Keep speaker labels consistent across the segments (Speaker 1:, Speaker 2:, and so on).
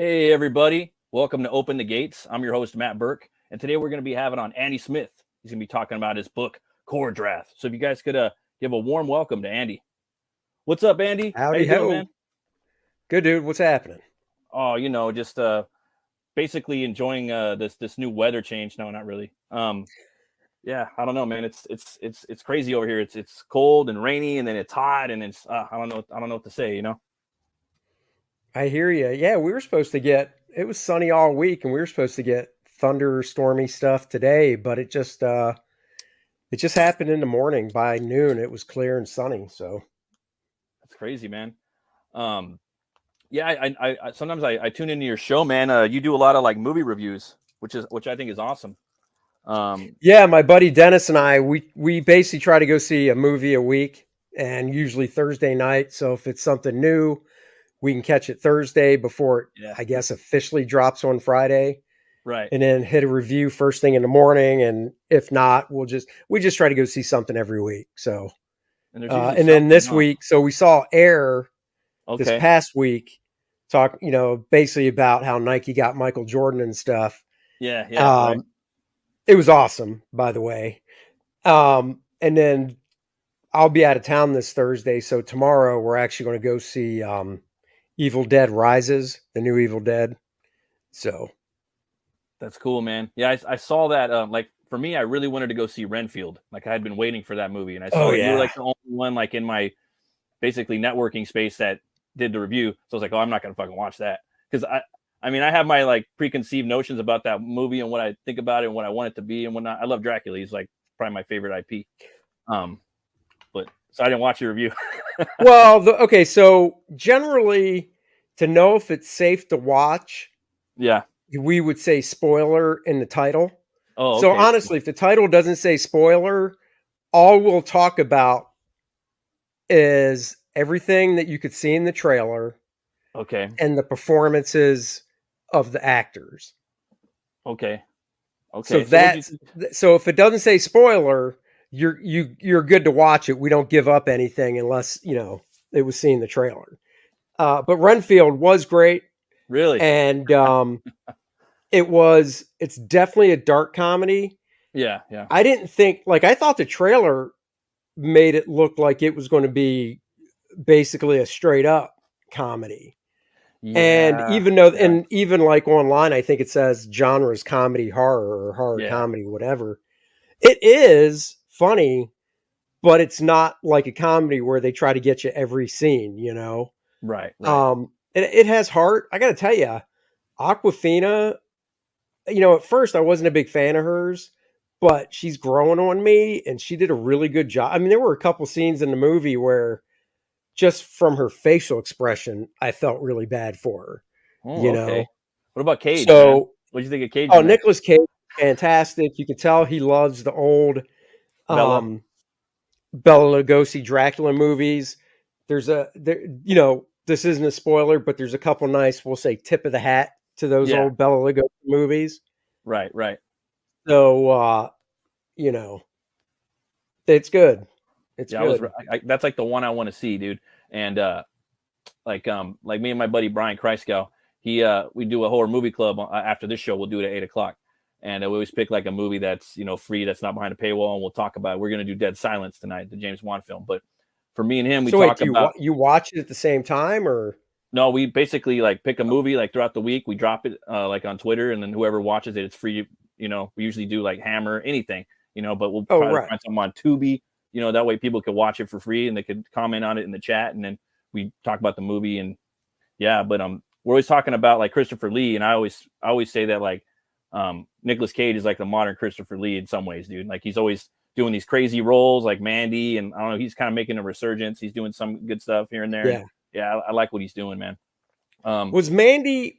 Speaker 1: Hey, everybody. Welcome to Open the Gates. I'm your host, Matt Burke. And today we're going to be having on Andy Smith. He's going to be talking about his book, Kor-Drath. So if you guys could give a warm welcome to Andy. What's up, Andy?
Speaker 2: Howdy,
Speaker 1: How you doing, man?
Speaker 2: Good, dude. What's happening?
Speaker 1: Oh, just basically enjoying this new weather change. No, not really. Yeah, I don't know, man. It's crazy over here. It's cold and rainy, and then it's hot, and it's I don't know what to say.
Speaker 2: I hear you. Yeah, we were supposed to get. It was sunny all week, and we were supposed to get thunderstormy stuff today, but it just happened in the morning. By noon, it was clear and sunny. So
Speaker 1: that's crazy, man. Yeah, I sometimes I tune into your show, man. You do a lot of like movie reviews, which I think is awesome.
Speaker 2: Yeah, my buddy Dennis and I, we basically try to go see a movie a week, and usually Thursday night. So if it's something new, we can catch it Thursday before it, I guess, officially drops on Friday.
Speaker 1: Right.
Speaker 2: And then hit a review first thing in the morning. And if not, we just try to go see something every week. So, and then this week, so we saw Air this past week, talk, basically about how Nike got Michael Jordan and stuff.
Speaker 1: Yeah.
Speaker 2: Right. It was awesome, by the way. And then I'll be out of town this Thursday. So tomorrow we're actually going to go see, Evil Dead Rises, the new Evil Dead. So
Speaker 1: that's cool, man. Yeah, I saw that. Like for me, I really wanted to go see Renfield. Like I had been waiting for that movie, and I saw you were like the only one like in my basically networking space that did the review. So I was like, oh, I'm not gonna fucking watch that because I mean, I have my like preconceived notions about that movie and what I think about it and what I want it to be and whatnot. I love Dracula. He's like probably my favorite IP. But so I didn't watch your review.
Speaker 2: Well, so generally to know if it's safe to watch, we would say spoiler in the title.
Speaker 1: Oh,
Speaker 2: so honestly, if the title doesn't say spoiler, all we'll talk about is everything that you could see in the trailer.
Speaker 1: Okay.
Speaker 2: And the performances of the actors.
Speaker 1: Okay.
Speaker 2: So so if it doesn't say spoiler, you're good to watch it. We don't give up anything unless, it was seen in the trailer. But Renfield was great.
Speaker 1: Really?
Speaker 2: And it's definitely a dark comedy.
Speaker 1: Yeah.
Speaker 2: I didn't think, I thought the trailer made it look like it was going to be basically a straight up comedy. Yeah, and even like online, I think it says genres comedy horror or horror comedy, whatever. It is funny, but it's not like a comedy where they try to get you every scene,
Speaker 1: Right.
Speaker 2: It has heart. I got to tell you, Awkwafina, at first I wasn't a big fan of hers, but she's growing on me and she did a really good job. I mean, there were a couple scenes in the movie where just from her facial expression, I felt really bad for her.
Speaker 1: Okay. What about Cage?
Speaker 2: So,
Speaker 1: what do you think of Cage?
Speaker 2: Oh, Nicolas Cage, fantastic. You can tell he loves the old Bela Lugosi Dracula movies. This isn't a spoiler, but there's a couple nice, we'll say, tip of the hat to those old Bela Lugosi movies.
Speaker 1: Right.
Speaker 2: So, it's good. It's good.
Speaker 1: That's like the one I want to see, dude. And like me and my buddy Brian Christgau, we do a horror movie club after this show. We'll do it at 8:00, and we always pick like a movie that's free, that's not behind a paywall, and we'll talk about it. We're gonna do Dead Silence tonight, the James Wan film. But for me and him, we talk about.
Speaker 2: You watch it at the same time, or
Speaker 1: no? We basically like pick a movie like throughout the week. We drop it like on Twitter, and then whoever watches it, it's free. We usually do like Hammer, anything, but we'll try to find something on Tubi. That way people could watch it for free and they could comment on it in the chat, and then we talk about the movie. And but we're always talking about like Christopher Lee, and I always say that like Nicolas Cage is like the modern Christopher Lee in some ways, dude. Like he's always doing these crazy roles like Mandy, and I don't know, he's kind of making a resurgence. He's doing some good stuff here and there. Yeah, I like what he's doing, man.
Speaker 2: What was Mandy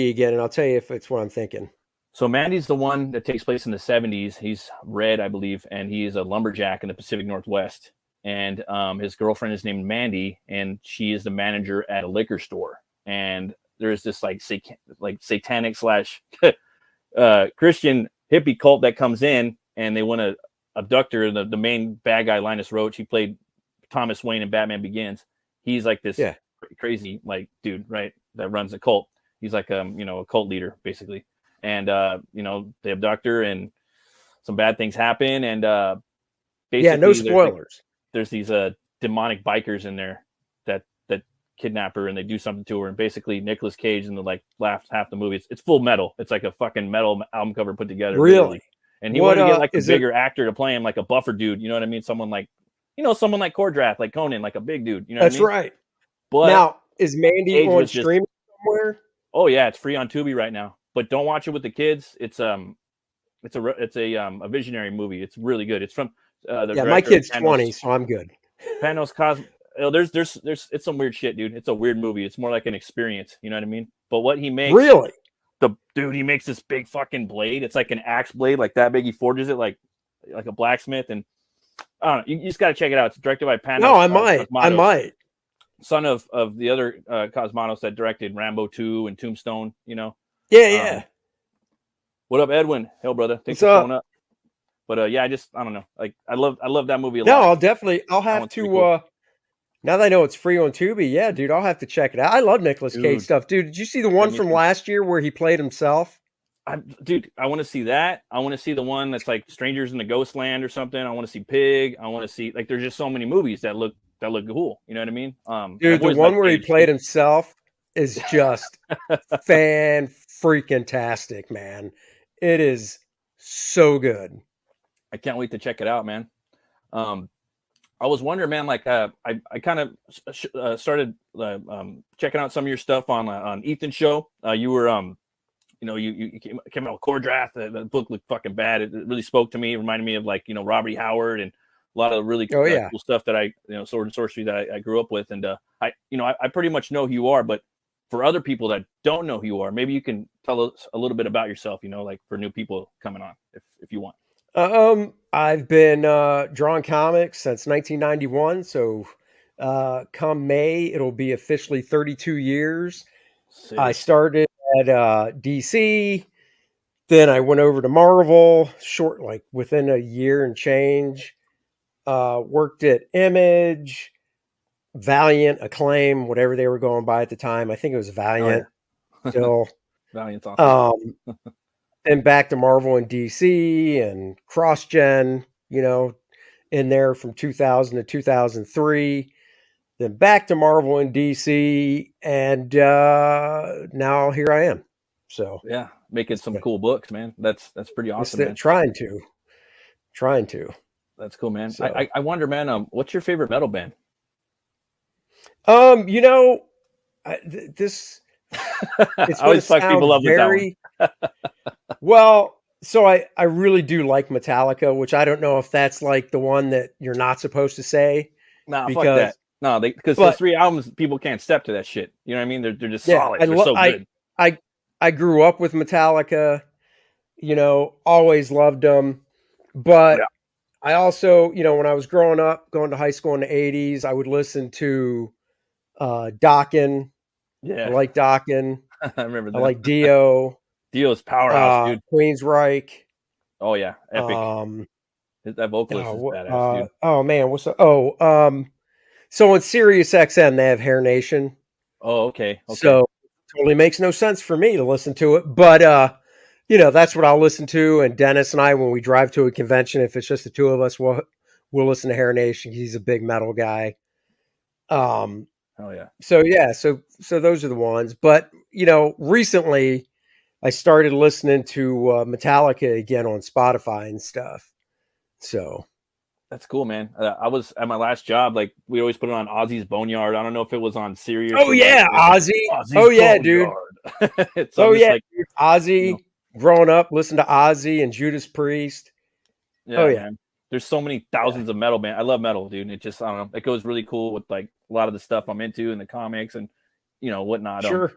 Speaker 2: again? And I'll tell you if it's what I'm thinking.
Speaker 1: So Mandy's the one that takes place in the 70s. He's red, I believe, and he is a lumberjack in the Pacific Northwest. And his girlfriend is named Mandy, and she is the manager at a liquor store. And there's this like satanic / Christian hippie cult that comes in, and they want to abduct her. The main bad guy, Linus Roach, he played Thomas Wayne in Batman Begins. He's like this crazy like dude, right, that runs the cult. He's like a cult leader basically, and they abduct her and some bad things happen, and basically
Speaker 2: no spoilers.
Speaker 1: There's these demonic bikers in there that kidnap her, and they do something to her, and basically Nicolas Cage in the like last half the movie, it's Full Metal. It's like a fucking metal album cover put together.
Speaker 2: Really?
Speaker 1: Literally. And he wanted to get like a bigger actor to play him, like a buffer dude. You know what I mean? Someone like Kor-Drath, like Conan, like a big dude. You know what I mean?
Speaker 2: That's right.
Speaker 1: But
Speaker 2: now, is Mandy on streaming somewhere?
Speaker 1: Oh yeah, it's free on Tubi right now. But don't watch it with the kids. It's a visionary movie. It's really good. It's from
Speaker 2: my kid's 20, so I'm good.
Speaker 1: Panos Cosmos. There's it's some weird shit, dude. It's a weird movie. It's more like an experience. You know what I mean? But what he makes,
Speaker 2: really,
Speaker 1: he makes this big fucking blade. It's like an axe blade, like that big. He forges it like a blacksmith, and I don't know. You just got to check it out. It's directed by Panos.
Speaker 2: No, I might.
Speaker 1: Son of the other Cosmatos that directed Rambo 2 and Tombstone. You know.
Speaker 2: Yeah.
Speaker 1: What up, Edwin? Hell, brother. Thanks for showing up. But I don't know. Like I love that movie a lot.
Speaker 2: No, I'll have to. Cool. Now that I know it's free on Tubi, yeah, dude, I'll have to check it out. I love Nicolas Cage stuff, dude. Did you see the one from last year where he played himself?
Speaker 1: I want to see that. I want to see the one that's like Strangers in the Ghost Land or something. I want to see Pig. I want to see there's just so many movies that look cool. You know what I mean?
Speaker 2: Dude, the one where he played himself is just freaking-tastic, man. It is so good.
Speaker 1: I can't wait to check it out, man. I was wondering, man, like I kind of started checking out some of your stuff on Ethan's show. You were you came out with Kor-Drath. The book looked fucking bad. It really spoke to me. It reminded me of Robert E. Howard and a lot of really cool stuff that Sword and Sorcery that I grew up with. And I pretty much know who you are, but for other people that don't know who you are, maybe you can tell us a little bit about yourself, like for new people coming on, if you want.
Speaker 2: I've been drawing comics since 1991. So come May, it'll be officially 32 years. Sick. I started at DC. Then I went over to Marvel, within a year and change. Worked at Image, Valiant, Acclaim, whatever they were going by at the time. I think it was Valiant. Still,
Speaker 1: Valiant's awesome.
Speaker 2: And back to Marvel and DC and cross-gen, in there from 2000 to 2003. Then back to Marvel and DC, and now here I am. So
Speaker 1: yeah, making some cool books, man. That's pretty awesome. Man.
Speaker 2: Trying to.
Speaker 1: That's cool, man. So, I wonder, man. What's your favorite metal band?
Speaker 2: This.
Speaker 1: I always fuck people up with that one.
Speaker 2: Well, so I really do like Metallica, which I don't know if that's like the one that you're not supposed to say.
Speaker 1: No, fuck that. No, because those 3 albums, people can't step to that shit. You know what I mean? They're just solid. They're so good.
Speaker 2: I grew up with Metallica. Always loved them, but I also, when I was growing up, going to high school in the 80s, I would listen to Dokken.
Speaker 1: Yeah, I
Speaker 2: like Dokken.
Speaker 1: I remember that.
Speaker 2: I like Dio.
Speaker 1: Dio's powerhouse, dude.
Speaker 2: Queensryche.
Speaker 1: Oh yeah, epic. That vocalist is badass, dude.
Speaker 2: Oh man, what's up? So on Sirius XM they have Hair Nation.
Speaker 1: Oh, okay.
Speaker 2: So it totally makes no sense for me to listen to it, but that's what I'll listen to. And Dennis and I, when we drive to a convention, if it's just the two of us, we'll listen to Hair Nation. He's a big metal guy.
Speaker 1: Oh yeah.
Speaker 2: So those are the ones. But recently I started listening to Metallica again on Spotify and stuff. So
Speaker 1: that's cool, man. I was at my last job. Like we always put it on Ozzy's Boneyard. I don't know if it was on Sirius.
Speaker 2: Oh yeah, Ozzy. Oh yeah, dude. Ozzy. Growing up, listen to Ozzy and Judas Priest.
Speaker 1: Yeah, man. There's so many thousands of metal bands. I love metal, dude. And it just, I don't know. It goes really cool with like a lot of the stuff I'm into in the comics and whatnot.
Speaker 2: Sure.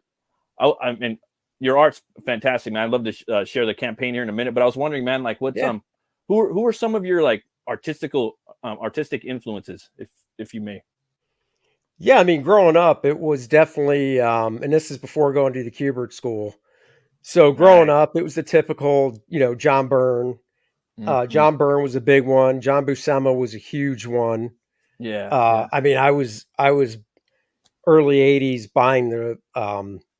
Speaker 1: I mean, your art's fantastic, man. I'd love to share the campaign here in a minute. But I was wondering, man, like what's who are some of your like artistic influences, if you may?
Speaker 2: Yeah, I mean, growing up, it was definitely, and this is before going to the Kubert school. So growing up, it was the typical, John Byrne. John Byrne was a big one. John Buscema was a huge one.
Speaker 1: Yeah.
Speaker 2: I mean, I was early 80s buying the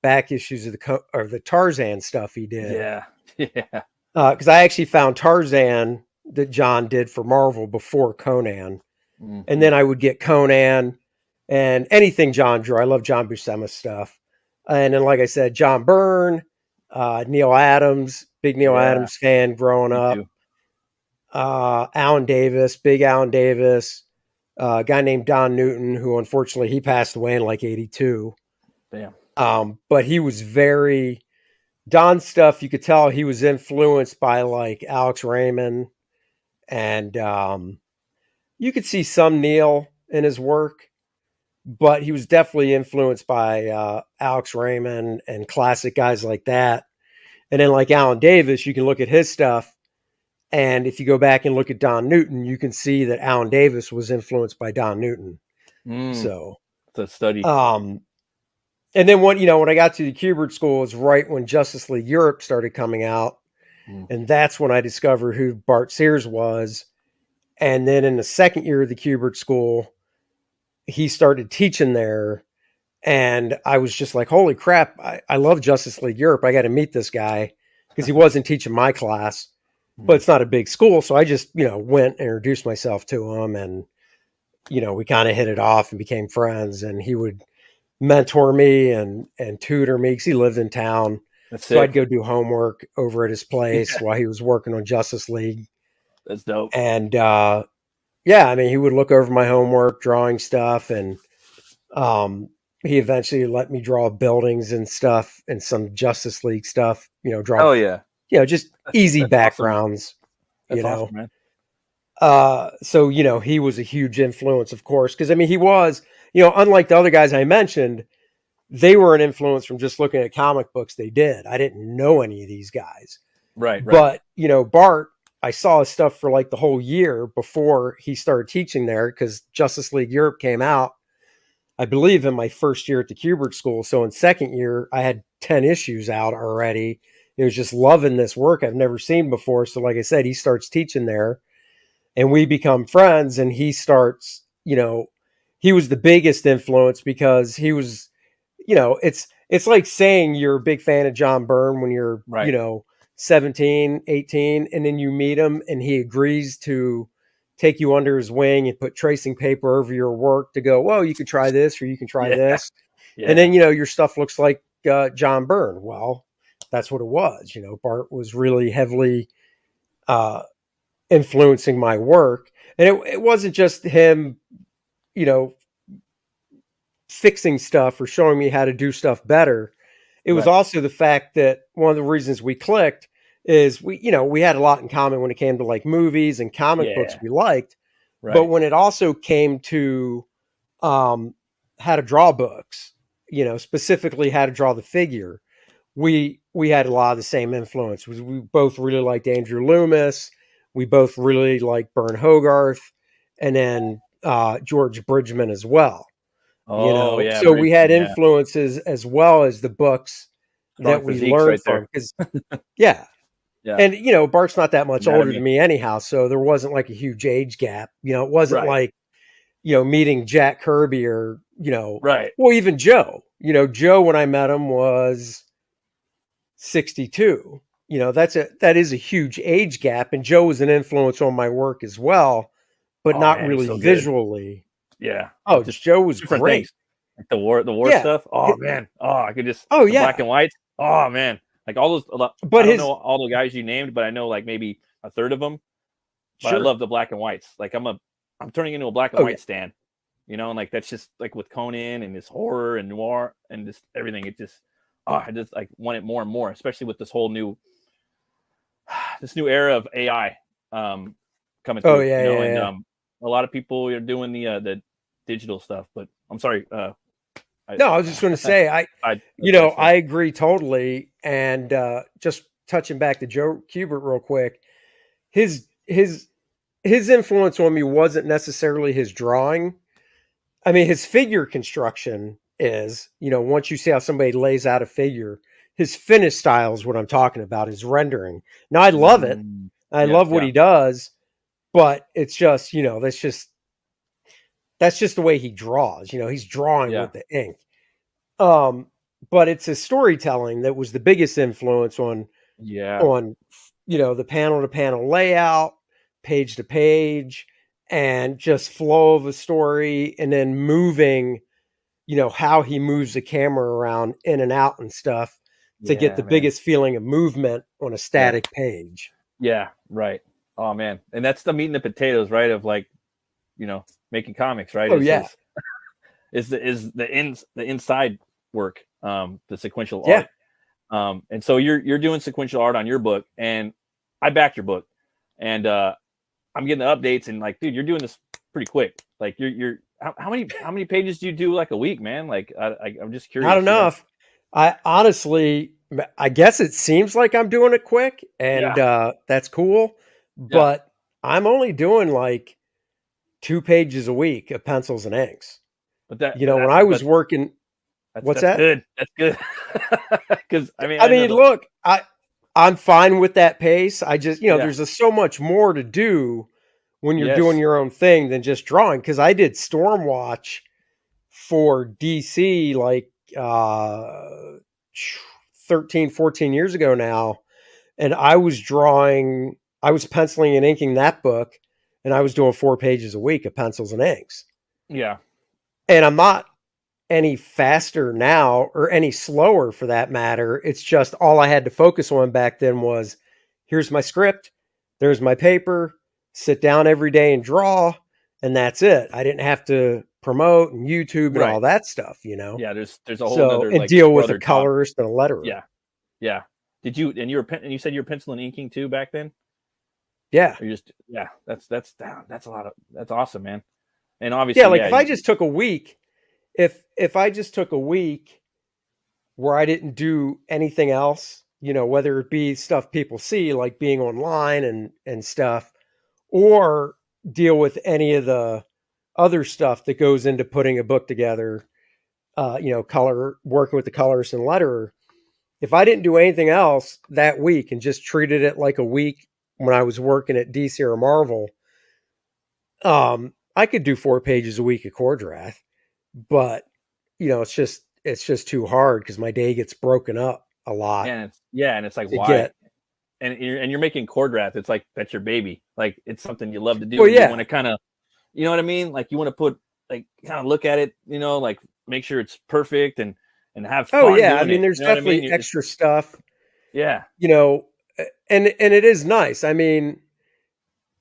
Speaker 2: back issues of the Tarzan stuff he did.
Speaker 1: Yeah. Yeah.
Speaker 2: Because I actually found Tarzan that John did for Marvel before Conan.
Speaker 1: Mm-hmm.
Speaker 2: And then I would get Conan and anything John drew. I love John Buscema stuff. And then, like I said, John Byrne, Neil Adams, big Neil Adams fan growing up. Alan Davis, big Alan Davis. A guy named Don Newton, who unfortunately he passed away in like 82.
Speaker 1: Damn.
Speaker 2: But he was very Don's stuff. You could tell he was influenced by like Alex Raymond, and you could see some Neil in his work, but he was definitely influenced by Alex Raymond and classic guys like that. And then like Alan Davis, you can look at his stuff. And if you go back and look at Don Newton, you can see that Alan Davis was influenced by Don Newton. So
Speaker 1: it's a study.
Speaker 2: And then when I got to the Kubert School, it was right when Justice League Europe started coming out. And that's when I discovered who Bart Sears was. And then in the second year of the Kubert School, he started teaching there. And I was just like, holy crap, I love Justice League Europe. I got to meet this guy because he wasn't teaching my class. But it's not a big school. So I just, went and introduced myself to him, and, we kind of hit it off and became friends, and he would mentor me and tutor me because he lived in town. So I'd go do homework over at his place while he was working on Justice League.
Speaker 1: That's dope.
Speaker 2: And, he would look over my homework, drawing stuff. And, he eventually let me draw buildings and stuff and some Justice League stuff, draw.
Speaker 1: Oh yeah.
Speaker 2: Just easy backgrounds,
Speaker 1: That's awesome, man.
Speaker 2: So, he was a huge influence, of course, because he was, unlike the other guys I mentioned, they were an influence from just looking at comic books they did. I didn't know any of these guys.
Speaker 1: Right.
Speaker 2: But, Bart, I saw his stuff for like the whole year before he started teaching there because Justice League Europe came out, I believe, in my first year at the Kubert School. So in second year, I had 10 issues out already. He was just loving this work I've never seen before. So like I said, he starts teaching there and we become friends, and he starts, he was the biggest influence because he was, it's like saying you're a big fan of John Byrne when you're, 17, 18, and then you meet him and he agrees to take you under his wing and put tracing paper over your work to go, well, you can try this or you can try this. Yeah. And then, your stuff looks like John Byrne. Well, that's what it was. Bart was really heavily influencing my work. And it wasn't just him, fixing stuff or showing me how to do stuff better. It was also the fact that one of the reasons we clicked is we had a lot in common when it came to like movies and comic books we liked. Right. But when it also came to how to draw books, specifically how to draw the figure, we had a lot of the same influence. We both really liked Andrew Loomis. We both really liked Byrne Hogarth, and then George Bridgman as well.
Speaker 1: So
Speaker 2: Bridgman, we had influences as well as the books that we learned from. Because and Bart's not that much older than me anyhow, so there wasn't like a huge age gap. It wasn't like meeting Jack Kirby or well, even Joe. Joe, when I met him, was 62. That is a huge age gap, and Joe was an influence on my work as well, but not really so visually.
Speaker 1: Good. Yeah.
Speaker 2: Oh, just Joe was great.
Speaker 1: Things. Like the war stuff. Oh man. Oh, I could just. Black and white. Oh man. Like all those. But I don't know all the guys you named, but I know like maybe a third of them. But I love the black and whites. Like I'm turning into a black and white stan. And like that's just like with Conan and his horror and noir and just everything. It just. I just like want it more and more, especially with this whole new era of AI coming through. And a lot of people are doing the digital stuff. But I'm sorry. I was just going to say I agree totally. And just touching back to Joe Kubert real quick, his influence on me wasn't necessarily his drawing. His figure construction is, once you see how somebody lays out a figure, his finish style is what I'm talking about, his rendering. Now I love it. I love what he does, but it's just, that's just the way he draws. He's drawing with the ink.
Speaker 2: but it's his storytelling that was the biggest influence on the panel to panel layout, page to page, and just flow of a story, and then moving, how he moves the camera around in and out and stuff to get the biggest feeling of movement on a static page.
Speaker 1: Yeah, right. Oh man. And that's the meat and the potatoes, right? Of like, making comics, right?
Speaker 2: Oh, yeah.
Speaker 1: Is the inside work, the sequential art. And so you're doing sequential art on your book, and I backed your book, and I'm getting the updates, and like, dude, you're doing this pretty quick. Like you're how many pages do you do like a week, man? Like I'm just curious.
Speaker 2: Not enough. I honestly, I guess it seems like I'm doing it quick, and that's cool, but I'm only doing like 2 pages a week of pencils and inks.
Speaker 1: But that,
Speaker 2: when I was working, what's that?
Speaker 1: Good. That's good. Because I mean,
Speaker 2: look, I'm fine with that pace. I just, there's just so much more to do when you're doing your own thing than just drawing. Because I did Stormwatch for DC like 13, 14 years ago now, and I was penciling and inking that book, and I was doing 4 pages a week of pencils and inks.
Speaker 1: Yeah.
Speaker 2: And I'm not any faster now or any slower for that matter. It's just all I had to focus on back then was, here's my script, there's my paper, sit down every day and draw, and that's it. I didn't have to promote and YouTube and all that stuff,
Speaker 1: Yeah, there's a whole other,
Speaker 2: and deal with a colorist and a letterer.
Speaker 1: Yeah. Did you you said you're pencil and inking too back then?
Speaker 2: Yeah.
Speaker 1: Or that's a lot of, that's awesome, man. And obviously,
Speaker 2: if I just took a week, if I just took a week where I didn't do anything else, whether it be stuff people see, like being online and stuff, or deal with any of the other stuff that goes into putting a book together, working with the colorist and letterer. If I didn't do anything else that week and just treated it like a week when I was working at DC or Marvel, I could do 4 pages a week of Kor-Drath, but it's just too hard because my day gets broken up a lot.
Speaker 1: And it's like, why? And you're making Kor-Drath. It's like, that's your baby. Like, it's something you love to do.
Speaker 2: Well, yeah.
Speaker 1: You want to kind of, you know what I mean? Like, you want to put, like, kind of look at it, like make sure it's perfect and have fun.
Speaker 2: Oh yeah. I mean, there's definitely extra stuff.
Speaker 1: Yeah.
Speaker 2: And it is nice. I mean,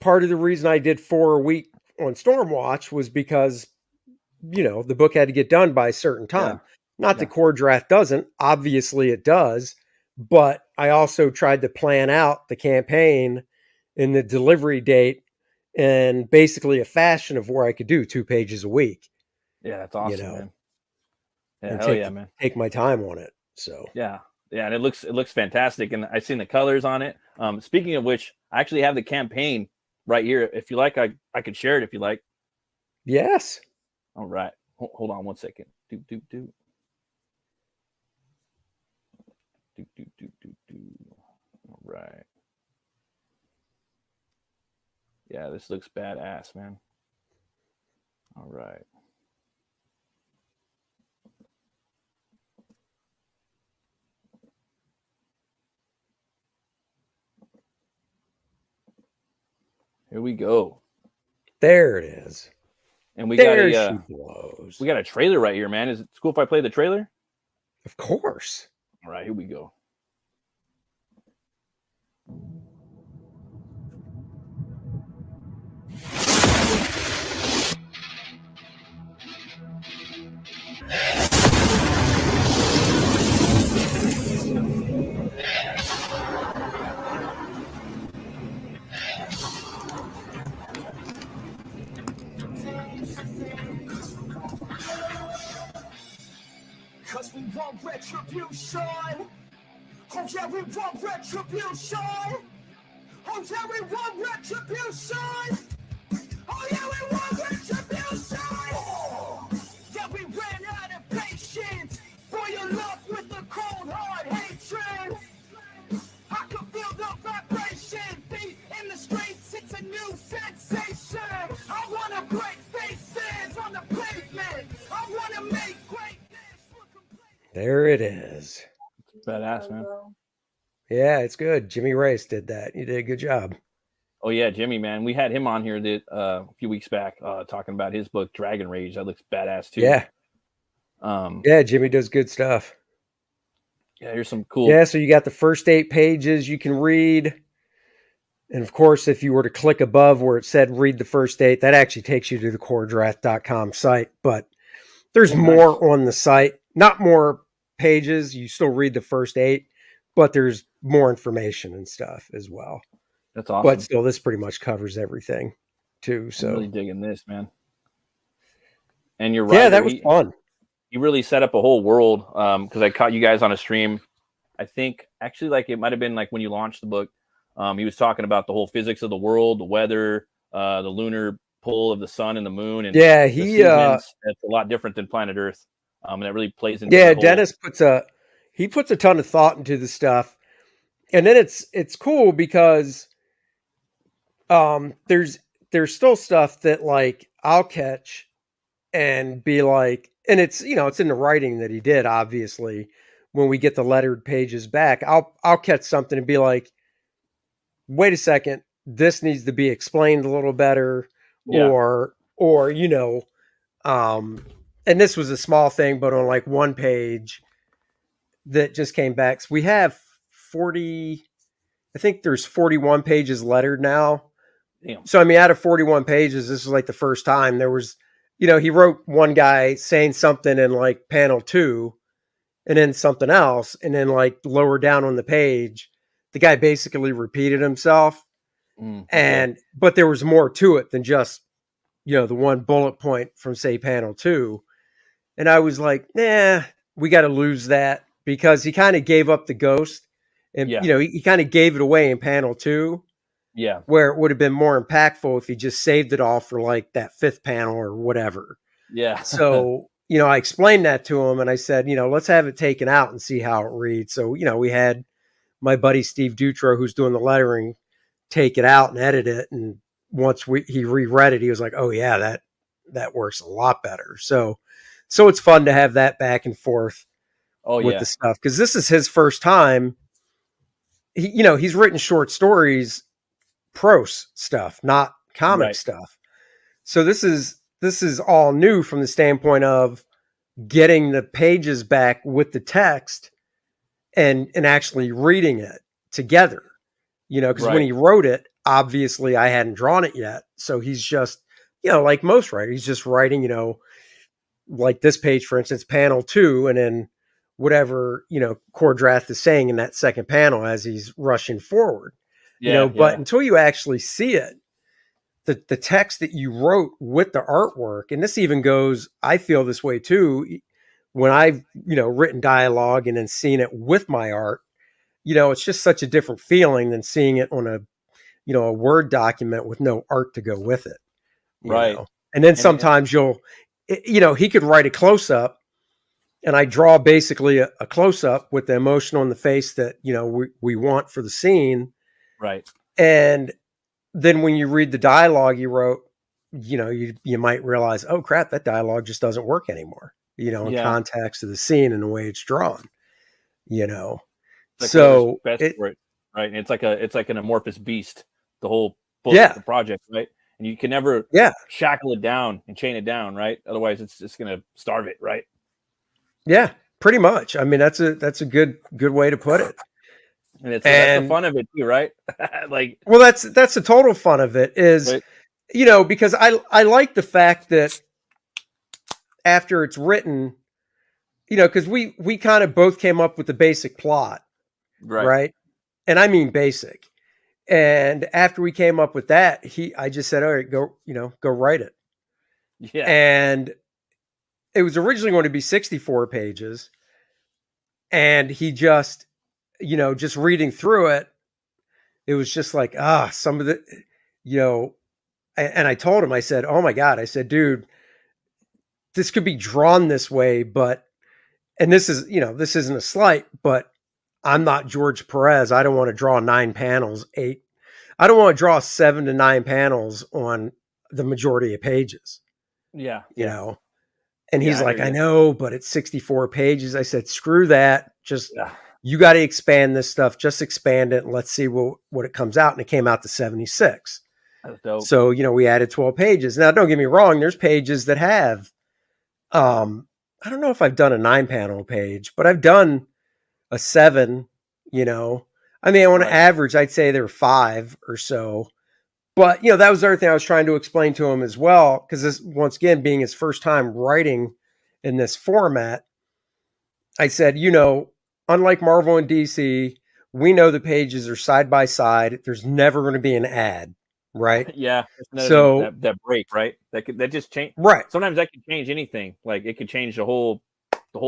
Speaker 2: part of the reason I did 4 a week on Stormwatch was because, the book had to get done by a certain time. Not that Kor-Drath doesn't. Obviously it does. But I also tried to plan out the campaign and the delivery date and basically a fashion of where I could do 2 pages a week.
Speaker 1: Yeah, that's awesome, man. Yeah,
Speaker 2: and
Speaker 1: man.
Speaker 2: Take my time on it. So
Speaker 1: yeah, and it looks fantastic, and I've seen the colors on it. Speaking of which, I actually have the campaign right here. If you like, I could share it if you like.
Speaker 2: Yes.
Speaker 1: All right. Hold on one second. Do. All right. Yeah, this looks badass, man. All right. Here we go.
Speaker 2: There it is.
Speaker 1: And we got a trailer right here, man. Is it cool if I play the trailer?
Speaker 2: Of course.
Speaker 1: All right, here we go.
Speaker 3: Cause we want retribution. Oh yeah, we want retribution. Oh yeah, we want retribution. Oh yeah, we want retribution. Oh. Yeah, we ran out of patience. Boil up with the cold hard hatred. I can feel the vibration. Feet in the streets, it's a new sensation. I wanna break faces on the pavement. I wanna make great.
Speaker 2: There it is.
Speaker 1: Badass, man.
Speaker 2: Yeah, it's good. Jimmy Race did that. You did a good job.
Speaker 1: Oh yeah, Jimmy, man. We had him on here a few weeks back talking about his book Dragon Rage. That looks badass too.
Speaker 2: Yeah. Yeah, Jimmy does good stuff.
Speaker 1: Yeah, here's some cool.
Speaker 2: Yeah, so you got the first 8 pages you can read. And of course, if you were to click above where it said read the first 8, that actually takes you to the Kor-Drath.com site. But there's more on the site. Not more pages. You still read the first 8, but there's more information and stuff as well.
Speaker 1: That's awesome.
Speaker 2: But still, this pretty much covers everything too. So
Speaker 1: I'm really digging this, man. And you're right.
Speaker 2: Yeah, that was fun.
Speaker 1: You really set up a whole world because I caught you guys on a stream. I think actually like it might have been like when you launched the book. He was talking about the whole physics of the world, the weather, the lunar pull of the sun and the moon. And
Speaker 2: yeah,
Speaker 1: it's a lot different than planet Earth. And that really plays into
Speaker 2: Dennis puts a ton of thought into the stuff. And then it's cool because there's still stuff that like I'll catch and be like, and it's, it's in the writing that he did, obviously. When we get the lettered pages back, I'll catch something and be like, wait a second, this needs to be explained a little better.
Speaker 1: Yeah.
Speaker 2: Or and this was a small thing, but on like one page that just came back. So we have 40, I think there's 41 pages lettered now.
Speaker 1: Damn.
Speaker 2: So, I mean, out of 41 pages, this was like the first time there was, he wrote one guy saying something in like panel 2 and then something else. And then like lower down on the page, the guy basically repeated himself. But there was more to it than just, the one bullet point from say panel 2. And I was like, nah, we got to lose that because he kind of gave up the ghost and, he kind of gave it away in panel 2.
Speaker 1: Yeah.
Speaker 2: Where it would have been more impactful if he just saved it all for like that 5th panel or whatever.
Speaker 1: Yeah.
Speaker 2: So, I explained that to him and I said, let's have it taken out and see how it reads. So, we had my buddy Steve Dutro, who's doing the lettering, take it out and edit it. And once he reread it, he was like, oh yeah, that works a lot better. So it's fun to have that back and forth with the stuff. Cause this is his first time. He's written short stories, prose stuff, not comic stuff. So this is all new from the standpoint of getting the pages back with the text and actually reading it together, because when he wrote it, obviously I hadn't drawn it yet. So he's just, like most writers, he's just writing, like this page, for instance, panel 2, and then whatever, Kor-Drath is saying in that second panel as he's rushing forward. But until you actually see it, the text that you wrote with the artwork, and this even goes, I feel this way too, when I've, written dialogue and then seen it with my art, it's just such a different feeling than seeing it on a Word document with no art to go with it.
Speaker 1: Right.
Speaker 2: And then sometimes he could write a close up and I draw basically a close up with the emotion on the face that, we want for the scene.
Speaker 1: Right.
Speaker 2: And then when you read the dialogue you wrote, you might realize, oh crap, that dialogue just doesn't work anymore, in context of the scene and the way it's drawn,
Speaker 1: so right. And it's like an amorphous beast, the whole book, the project, right? And you can never shackle it down and chain it down, right? Otherwise it's just going to starve it. Right.
Speaker 2: Yeah, pretty much. I mean, that's a good way to put it.
Speaker 1: And that's the fun of it too, right?
Speaker 2: Well, that's the total fun of it is, right. Because I like the fact that after it's written, because we kind of both came up with the basic plot, right? And I mean basic. And after we came up with that, I just said, all right, go write it.
Speaker 1: Yeah.
Speaker 2: And it was originally going to be 64 pages, and he just. Just reading through it, it was just like, some of the, and I told him, I said, oh my God, I said, dude, this could be drawn this way, but, and this is, this isn't a slight, but I'm not George Perez. I don't want to draw 9 panels, 8. I don't want to draw 7 to 9 panels on the majority of pages.
Speaker 1: Yeah.
Speaker 2: And he's like, I know, but it's 64 pages. I said, screw that. Just, you got to expand this stuff. Just expand it and let's see what it comes out. And it came out to 76.
Speaker 1: That's dope.
Speaker 2: So, we added 12 pages. Now, don't get me wrong. There's pages that have, I don't know if I've done a 9-panel page, but I've done a 7, I mean, on average, I'd say there were 5 or so. But, that was the other thing I was trying to explain to him as well. Because this, once again, being his first time writing in this format, I said, unlike Marvel and DC, we know the pages are side by side. There's never going to be an ad, right?
Speaker 1: Yeah.
Speaker 2: So
Speaker 1: that break, right? That just change.
Speaker 2: Right.
Speaker 1: Sometimes that can change anything. Like it could change the whole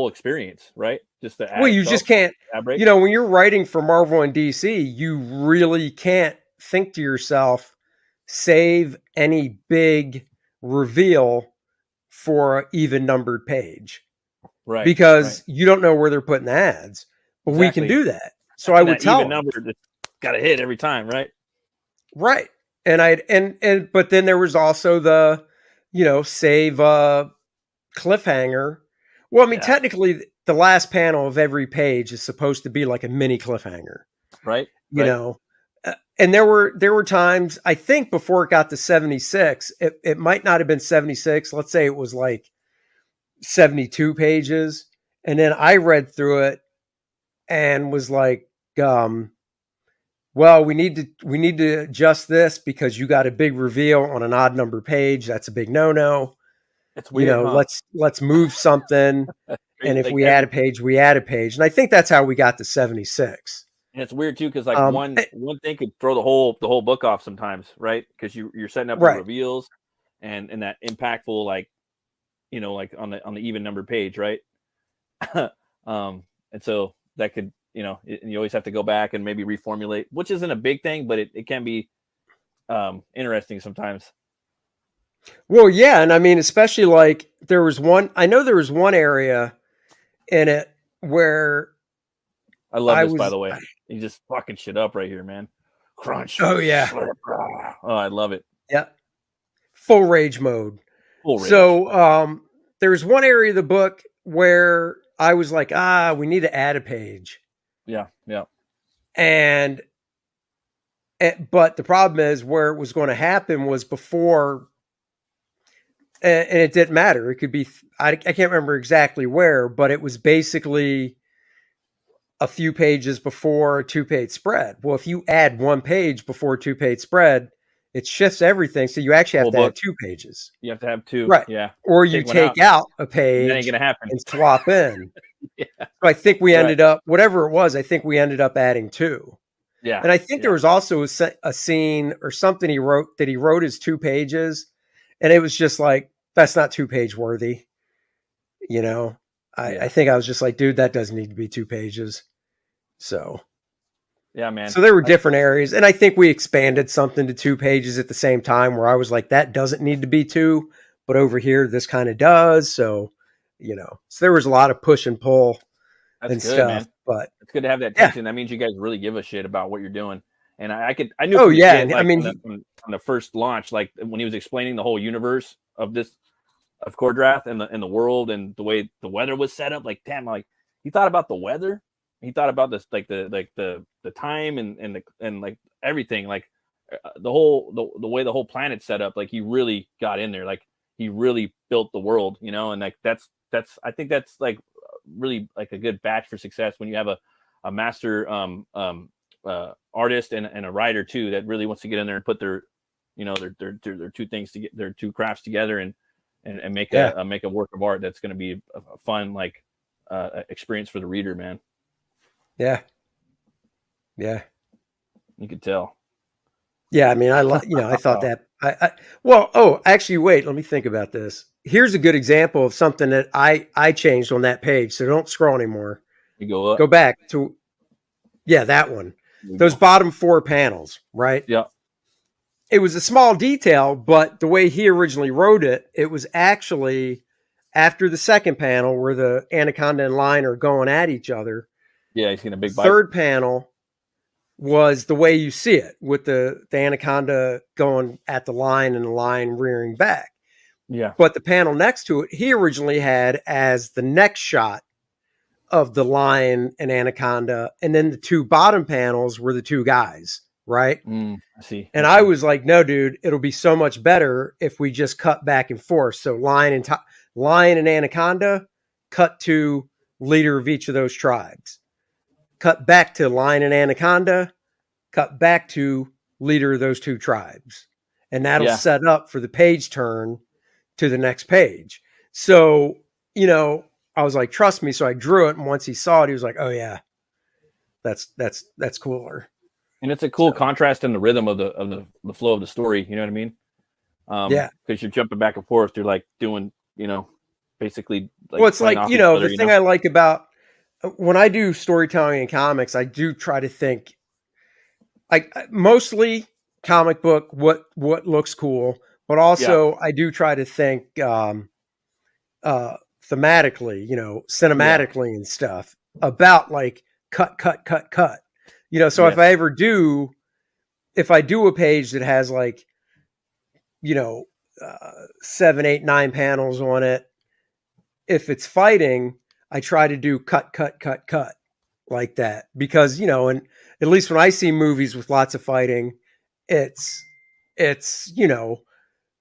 Speaker 1: experience, right? Just the ad.
Speaker 2: Well, you just can't. When you're writing for Marvel and DC, you really can't think to yourself, save any big reveal for an even numbered page,
Speaker 1: right?
Speaker 2: Because you don't know where they're putting the ads, but we can do that. So I would tell
Speaker 1: even number got to hit every time, right?
Speaker 2: Right. And but then there was also the, save a cliffhanger. Well, I mean, technically the last panel of every page is supposed to be like a mini cliffhanger,
Speaker 1: right?
Speaker 2: And there were times, I think before it got to 76, it might not have been 76. Let's say it was like 72 pages. And then I read through it and was like, well, we need to adjust this because you got a big reveal on an odd number page. That's a big no-no.
Speaker 1: It's weird.
Speaker 2: Let's move something. And if we add a page, we add a page. And I think that's how we got to 76.
Speaker 1: And it's weird too, because like one thing could throw the whole book off sometimes, right? Because you're setting up the reveals and that impactful, like like on the even numbered page, right? And so that could and you always have to go back and maybe reformulate, which isn't a big thing, but it can be interesting sometimes.
Speaker 2: Well, yeah, and I mean, especially like there was one area in it where
Speaker 1: I love this, by the way. You just fucking shit up right here, man. Crunch.
Speaker 2: Oh, yeah.
Speaker 1: Oh, I love it.
Speaker 2: Yeah. Full rage mode. So there's one area of the book where I was like, we need to add a page.
Speaker 1: Yeah, yeah.
Speaker 2: But the problem is where it was going to happen was before, and it didn't matter. It could be, I can't remember exactly where, but it was basically a few pages before a 2-page spread. Well, if you add 1 page before a 2-page spread, it shifts everything. So you actually have to add 2 pages.
Speaker 1: You have to have 2.
Speaker 2: Right.
Speaker 1: Yeah.
Speaker 2: Or you take out a page
Speaker 1: that ain't gonna happen.
Speaker 2: And swap in.
Speaker 1: Yeah.
Speaker 2: So I think we ended up, whatever it was, I think we ended up adding 2.
Speaker 1: Yeah.
Speaker 2: And I think there was also a scene or something he wrote as 2 pages. And it was just like, that's not 2-page worthy. I think I was just like, dude, that doesn't need to be 2 pages. So,
Speaker 1: yeah, man.
Speaker 2: So there were different areas. And I think we expanded something to 2 pages at the same time where I was like, that doesn't need to be 2, but over here, this kind of does. So, so there was a lot of push and pull and stuff, man. But
Speaker 1: it's good to have that tension. That means you guys really give a shit about what you're doing. And I knew.
Speaker 2: Oh yeah.
Speaker 1: Kid,
Speaker 2: I mean,
Speaker 1: on the first launch, like when he was explaining the whole universe of Kor-Drath and the world and the way the weather was set up, like, damn, like he thought about the weather. He thought about this, like the time and like everything, like the way the whole planet's set up. Like he really got in there. Like he really built the world, and like that's I think that's like really like a good batch for success when you have a master artist and a writer too that really wants to get in there and put their their 2 things to get their 2 crafts together and make a work of art that's going to be a fun like experience for the reader, man.
Speaker 2: Yeah. Yeah.
Speaker 1: You could tell.
Speaker 2: Yeah. I mean, I thought that actually, wait, let me think about this. Here's a good example of something that I changed on that page. So don't scroll anymore.
Speaker 1: You go up.
Speaker 2: Go back to, that one. Those bottom 4 panels, right?
Speaker 1: Yeah.
Speaker 2: It was a small detail, but the way he originally wrote it, it was actually after the second panel where the Anaconda and Lion are going at each other.
Speaker 1: Yeah, he's getting a big bite.
Speaker 2: Third panel was the way you see it with the Anaconda going at the Lion and the Lion rearing back.
Speaker 1: Yeah.
Speaker 2: But the panel next to it, he originally had as the next shot of the lion and anaconda. And then the two bottom panels were the two guys, right?
Speaker 1: I see.
Speaker 2: And I was like, no, dude, it'll be so much better if we just cut back and forth. So lion and anaconda, cut to leader of each of those tribes. Cut back to lion and anaconda, cut back to leader of those two tribes. And that'll set up for the page turn to the next page. So, you know, I was like, trust me. So I drew it. And once he saw it, he was like, oh yeah, that's cooler.
Speaker 1: And it's a cool contrast in the rhythm of the flow of the story. You know what I mean? Because you're jumping back and forth. You're like doing, you know, basically. Like,
Speaker 2: well, it's like, you know, the thing I like about when I do storytelling in comics, I do try to think mostly comic book, what looks cool, but also I do try to think thematically, you know, cinematically and stuff about like cut. You know, so if I do a page that has like, you know, 7, 8, 9 panels on it, if it's fighting, I try to do cut like that because, you know, and at least when I see movies with lots of fighting, it's, you know,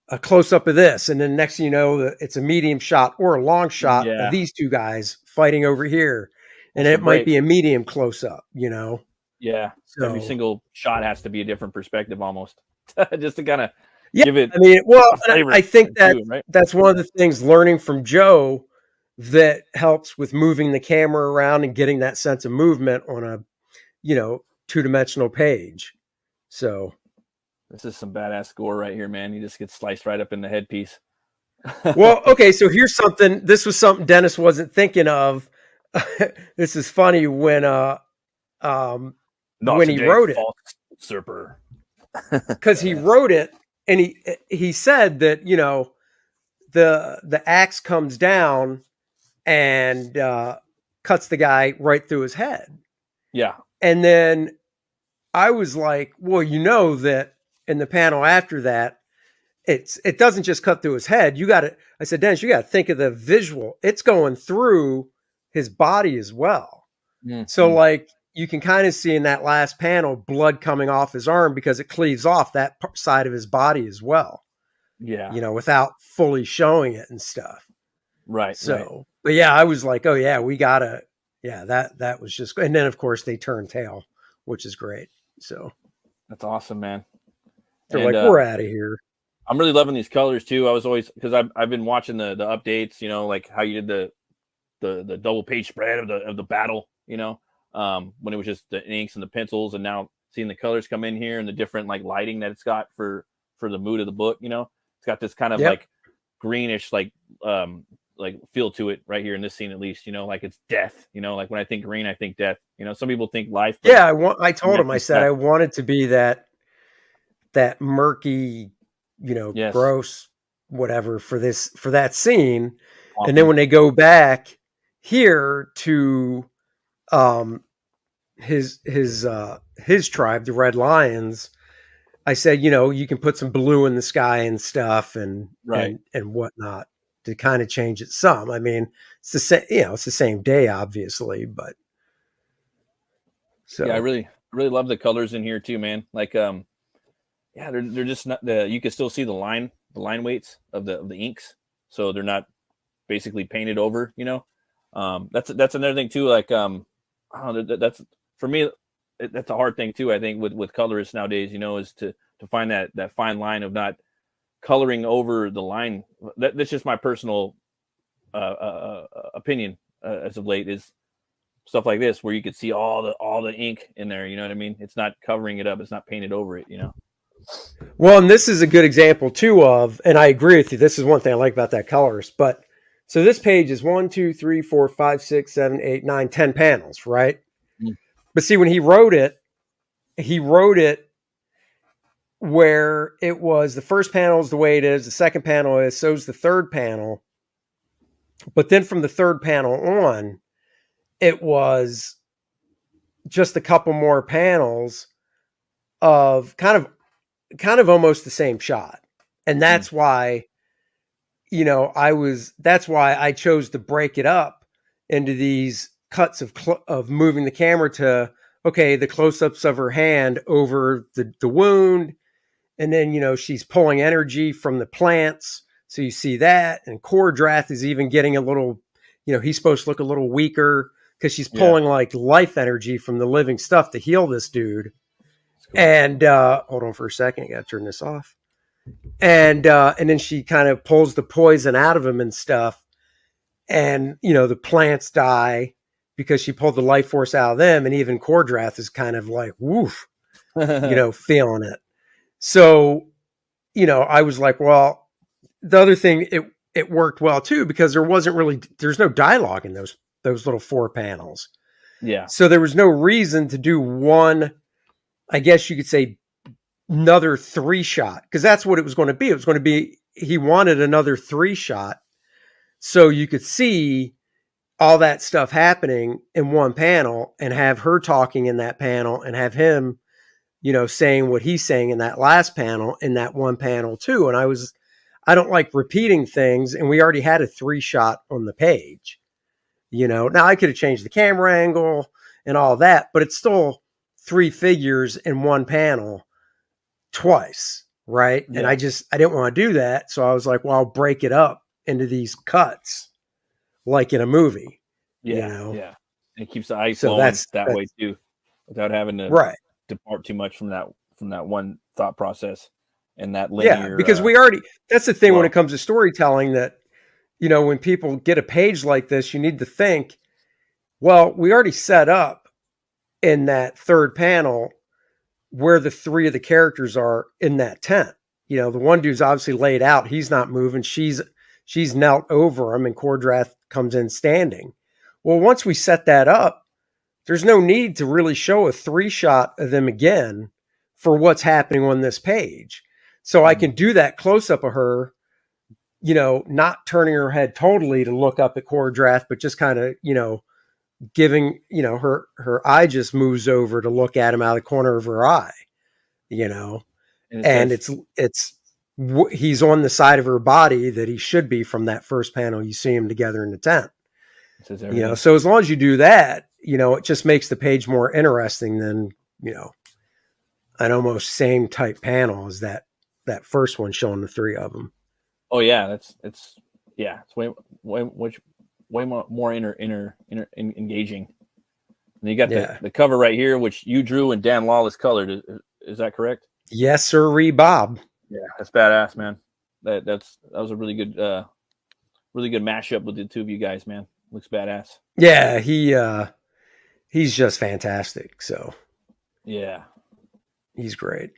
Speaker 2: a close up of this. And then next thing you know, it's a medium shot or a long shot of these two guys fighting over here. And it might be a medium close up, you know?
Speaker 1: Yeah. So, every single shot has to be a different perspective almost just to kind of give it.
Speaker 2: I mean, well, I think that's one of the things learning from Joe that helps with moving the camera around and getting that sense of movement on a, you know, 2-dimensional page. So
Speaker 1: this is some badass gore right here, man. You just get sliced right up in the headpiece.
Speaker 2: Well, okay. So here's something, this was something Dennis wasn't thinking of. This is funny when he wrote it,
Speaker 1: usurper.
Speaker 2: Because he wrote it and he said that, you know, the axe comes down and cuts the guy right through his head.
Speaker 1: Yeah.
Speaker 2: And then I was like, well, you know that in the panel after that, it doesn't just cut through his head. I said, Dennis, you got to think of the visual. It's going through his body as well. Mm-hmm. So like you can kind of see in that last panel, blood coming off his arm because it cleaves off that side of his body as well.
Speaker 1: Yeah.
Speaker 2: You know, without fully showing it and stuff.
Speaker 1: Right.
Speaker 2: So, but yeah, I was like, oh yeah, we gotta, that was just, and then of course they turn tail, which is great. So
Speaker 1: that's awesome, man.
Speaker 2: They're like, we're out of here.
Speaker 1: I'm really loving these colors too. I was always, because I've been watching the updates, you know, like how you did the double page spread of the battle, you know, when it was just the inks and the pencils, and now seeing the colors come in here and the different like lighting that it's got for the mood of the book, you know, it's got this kind of like greenish, like feel to it right here in this scene, at least, you know, like it's death, you know, like when I think green, I think death, you know, some people think life.
Speaker 2: I told him, I said, I want it to be that murky, you know, gross, whatever for that scene. Awesome. And then when they go back here to his tribe, the Red Lions, I said, you know, you can put some blue in the sky and stuff and whatnot to kind of change it some. I mean, it's the same, you know, it's the same day, obviously, but so
Speaker 1: yeah, I really love the colors in here too, man. Like, they're just not you can still see the line weights of the inks, so they're not basically painted over, you know. That's another thing too. Like, that's for me, that's a hard thing too. I think with colorists nowadays, you know, is to find that fine line of not coloring over the line. That's just my personal opinion as of late, is stuff like this where you could see all the ink in there. You know what I mean? It's not covering it up. It's not painted over it. You know.
Speaker 2: Well, and this is a good example too of, and I agree with you. This is one thing I like about that colorist. But so this page is 1, 2, 3, 4, 5, 6, 7, 8, 9, 10 panels, right? Mm. But see, when he wrote it where it was the first panel is the way it is, the second panel is, so's the third panel. But then from the third panel on, it was just a couple more panels of kind of almost the same shot. And that's why that's why I chose to break it up into these cuts of moving the camera to, okay, the close-ups of her hand over the wound. And then, she's pulling energy from the plants. So you see that. And Kor-Drath is even getting a little, he's supposed to look a little weaker because she's pulling like life energy from the living stuff to heal this dude. Cool. And hold on for a second. I got to turn this off. And then she kind of pulls the poison out of him and stuff. And, the plants die because she pulled the life force out of them. And even Kor-Drath is kind of like, woof, feeling it. So, I was like, well, the other thing, it worked well too, because there's no dialogue in those little 4 panels.
Speaker 1: Yeah.
Speaker 2: So there was no reason to do one, I guess you could say, another 3-shot, because that's what it was going to be. It was going to be, he wanted another 3-shot so you could see all that stuff happening in one panel and have her talking in that panel and have him, saying what he's saying in that last panel, in that one panel too. And I don't like repeating things. And we already had a 3-shot on the page, now I could have changed the camera angle and all that, but it's still 3 figures in one panel twice. Right. Yeah. And I didn't want to do that. So I was like, well, I'll break it up into these cuts, like in a movie.
Speaker 1: Yeah. Yeah. And it keeps the eyes flowing that way too, without having to depart too much from that one thought process and that linear.
Speaker 2: Yeah, because that's the thing when it comes to storytelling, that when people get a page like this, you need to think, well, we already set up in that 3rd panel where the 3 of the characters are in that tent. The one dude's obviously laid out, he's not moving, she's knelt over him, and Kor-Drath comes in standing. Well, once we set that up, there's no need to really show a 3-shot of them again for what's happening on this page. So I can do that close up of her, not turning her head totally to look up at Kor-Drath, but just kind of, giving, her eye just moves over to look at him out of the corner of her eye, and he's on the side of her body that he should be from that first panel. You see him together in the tent, so as long as you do that, it just makes the page more interesting than, an almost same type panel as that first one showing the 3 of them.
Speaker 1: Oh yeah. It's way more engaging. And you got the cover right here, which you drew and Dan Lawless colored. Is that correct?
Speaker 2: Yes, sir, Bob.
Speaker 1: Yeah, that's badass, man. That was a really good mashup with the 2 of you guys, man. Looks badass.
Speaker 2: Yeah, he's just fantastic. So
Speaker 1: yeah,
Speaker 2: he's great.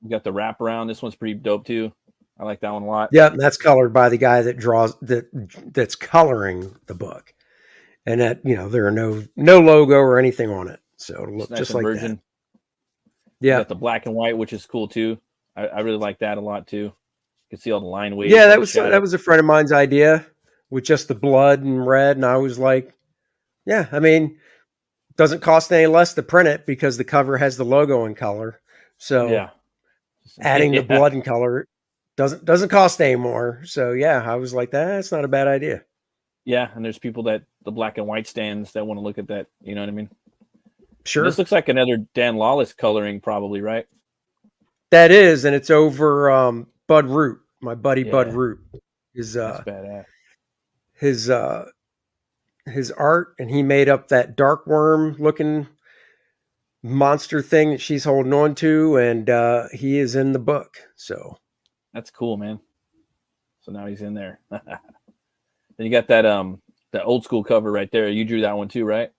Speaker 1: We got the wraparound. This one's pretty dope too. I like that one a lot.
Speaker 2: Yeah, that's colored by the guy that's coloring the book, and that there are no logo or anything on it, so it'll look just like that. Yeah,
Speaker 1: got the black and white, which is cool too. I really like that a lot too. You can see all the line waves.
Speaker 2: Yeah, that was a friend of mine's idea, with just the blood and red, and I was like, yeah, I mean, doesn't cost any less to print it because the cover has the logo in color. So yeah, adding the blood in color doesn't cost any more. So yeah, I was like, that's not a bad idea.
Speaker 1: Yeah, and there's people that the black and white stands that want to look at that. You know what I mean?
Speaker 2: Sure.
Speaker 1: This looks like another Dan Lawless coloring, probably, right?
Speaker 2: That is, and it's over Bud Root, my buddy Bud Root. That's
Speaker 1: badass.
Speaker 2: His art, and he made up that dark worm looking monster thing that she's holding on to, and he is in the book. So
Speaker 1: that's cool, man. So now he's in there. Then you got that old school cover right there. You drew that one too, right?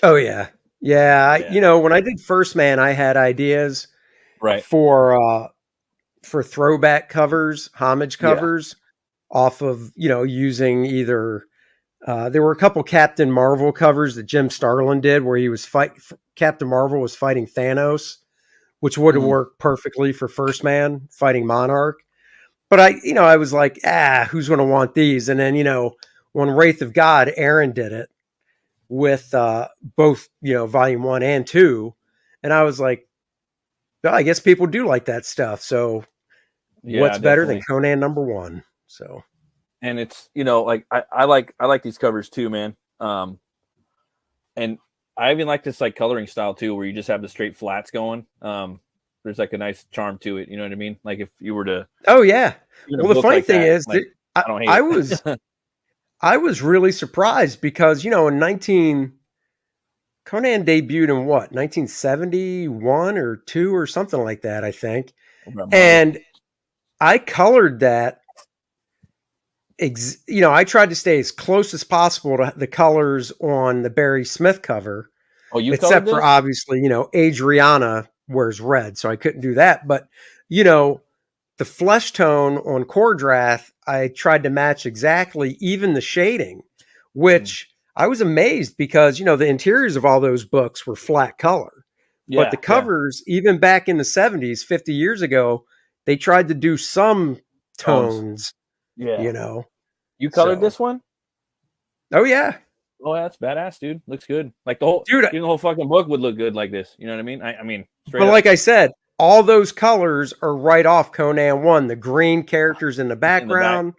Speaker 2: Oh yeah. When I did First Man, I had ideas for throwback covers, homage covers, off of using either there were a couple Captain Marvel covers that Jim Starlin did where he was Captain Marvel was fighting Thanos, which would have worked perfectly for First Man fighting Monarch. But I was like, who's going to want these? And then, when Wraith of God, Aaron did it with both, volume 1 and 2. And I was like, well, I guess people do like that stuff. So what's better than Conan #1? So
Speaker 1: And it's, you know, like I like these covers too, man. And I even like this like coloring style too, where you just have the straight flats going. There's like a nice charm to it. You know what I mean? Like if you were to,
Speaker 2: oh yeah. Well, the funny
Speaker 1: like
Speaker 2: thing
Speaker 1: that,
Speaker 2: is,
Speaker 1: like, I don't hate it.
Speaker 2: I was really surprised because, you know, Conan debuted in what, 1971 or 2 or something like that, I think. And I colored that. You know, I tried to stay as close as possible to the colors on the Barry Smith cover.
Speaker 1: Oh, you
Speaker 2: except for obviously, you know, Adriana wears red, so I couldn't do that. But, you know, the flesh tone on Kor-Drath, I tried to match exactly, even the shading, which I was amazed because, you know, the interiors of all those books were flat color. But the covers, even back in the 70s, 50 years ago, they tried to do some tones.
Speaker 1: Yeah.
Speaker 2: You know.
Speaker 1: You colored this one?
Speaker 2: Oh, yeah.
Speaker 1: Oh, that's badass, dude. Looks good. Like the whole, the whole fucking book would look good like this. You know what I mean? I mean,
Speaker 2: but like I said, all those colors are right off Conan 1. The green characters in the background,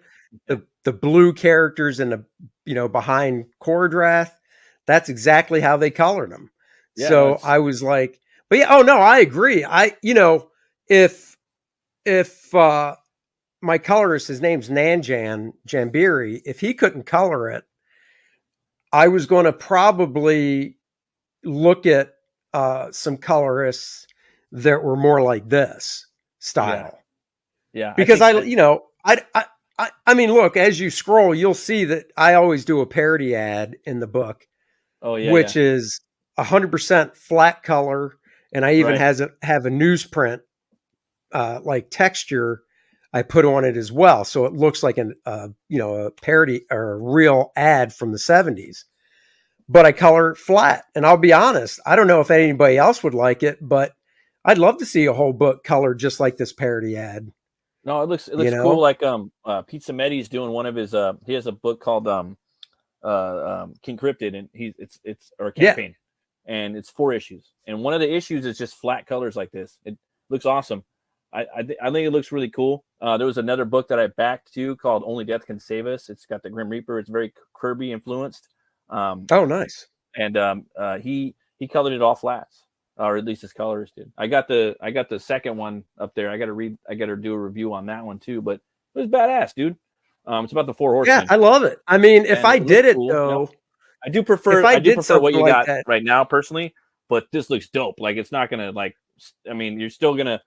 Speaker 2: the blue characters in the, you know, behind Kor-Drath. That's exactly how they colored them. Yeah, so I was like, but yeah, oh no, I agree. You know, if my colorist, his name's Nanjan Jambiri, if he couldn't color it, I was going to probably look at some colorists that were more like this style.
Speaker 1: Yeah.
Speaker 2: Because you know, I mean, look, as you scroll, you'll see that I always do a parody ad in the book.
Speaker 1: Oh yeah.
Speaker 2: Which is 100% flat color. And I even have a newsprint like texture I put on it as well. So it looks like you know, a parody or a real ad from the 70s. But I color it flat. And I'll be honest, I don't know if anybody else would like it, but I'd love to see a whole book colored just like this parody ad.
Speaker 1: No, it looks cool. Like Pizza Medi's doing one of his he has a book called King Cryptid, and it's or a campaign, and it's 4 issues. And one of the issues is just flat colors like this. It looks awesome. I think it looks really cool. There was another book that I backed too called Only Death Can Save Us. It's got the Grim Reaper. It's very Kirby influenced.
Speaker 2: Oh, nice.
Speaker 1: And he colored it all flats, or at least his colorist did. I got the second one up there. I got to do a review on that one too. But it was badass, dude. It's about the 4 horsemen.
Speaker 2: Yeah, I love it. I mean, if I did it though, you know,
Speaker 1: I do prefer what you got right now personally. But this looks dope. Like it's not gonna like. I mean, you're still gonna.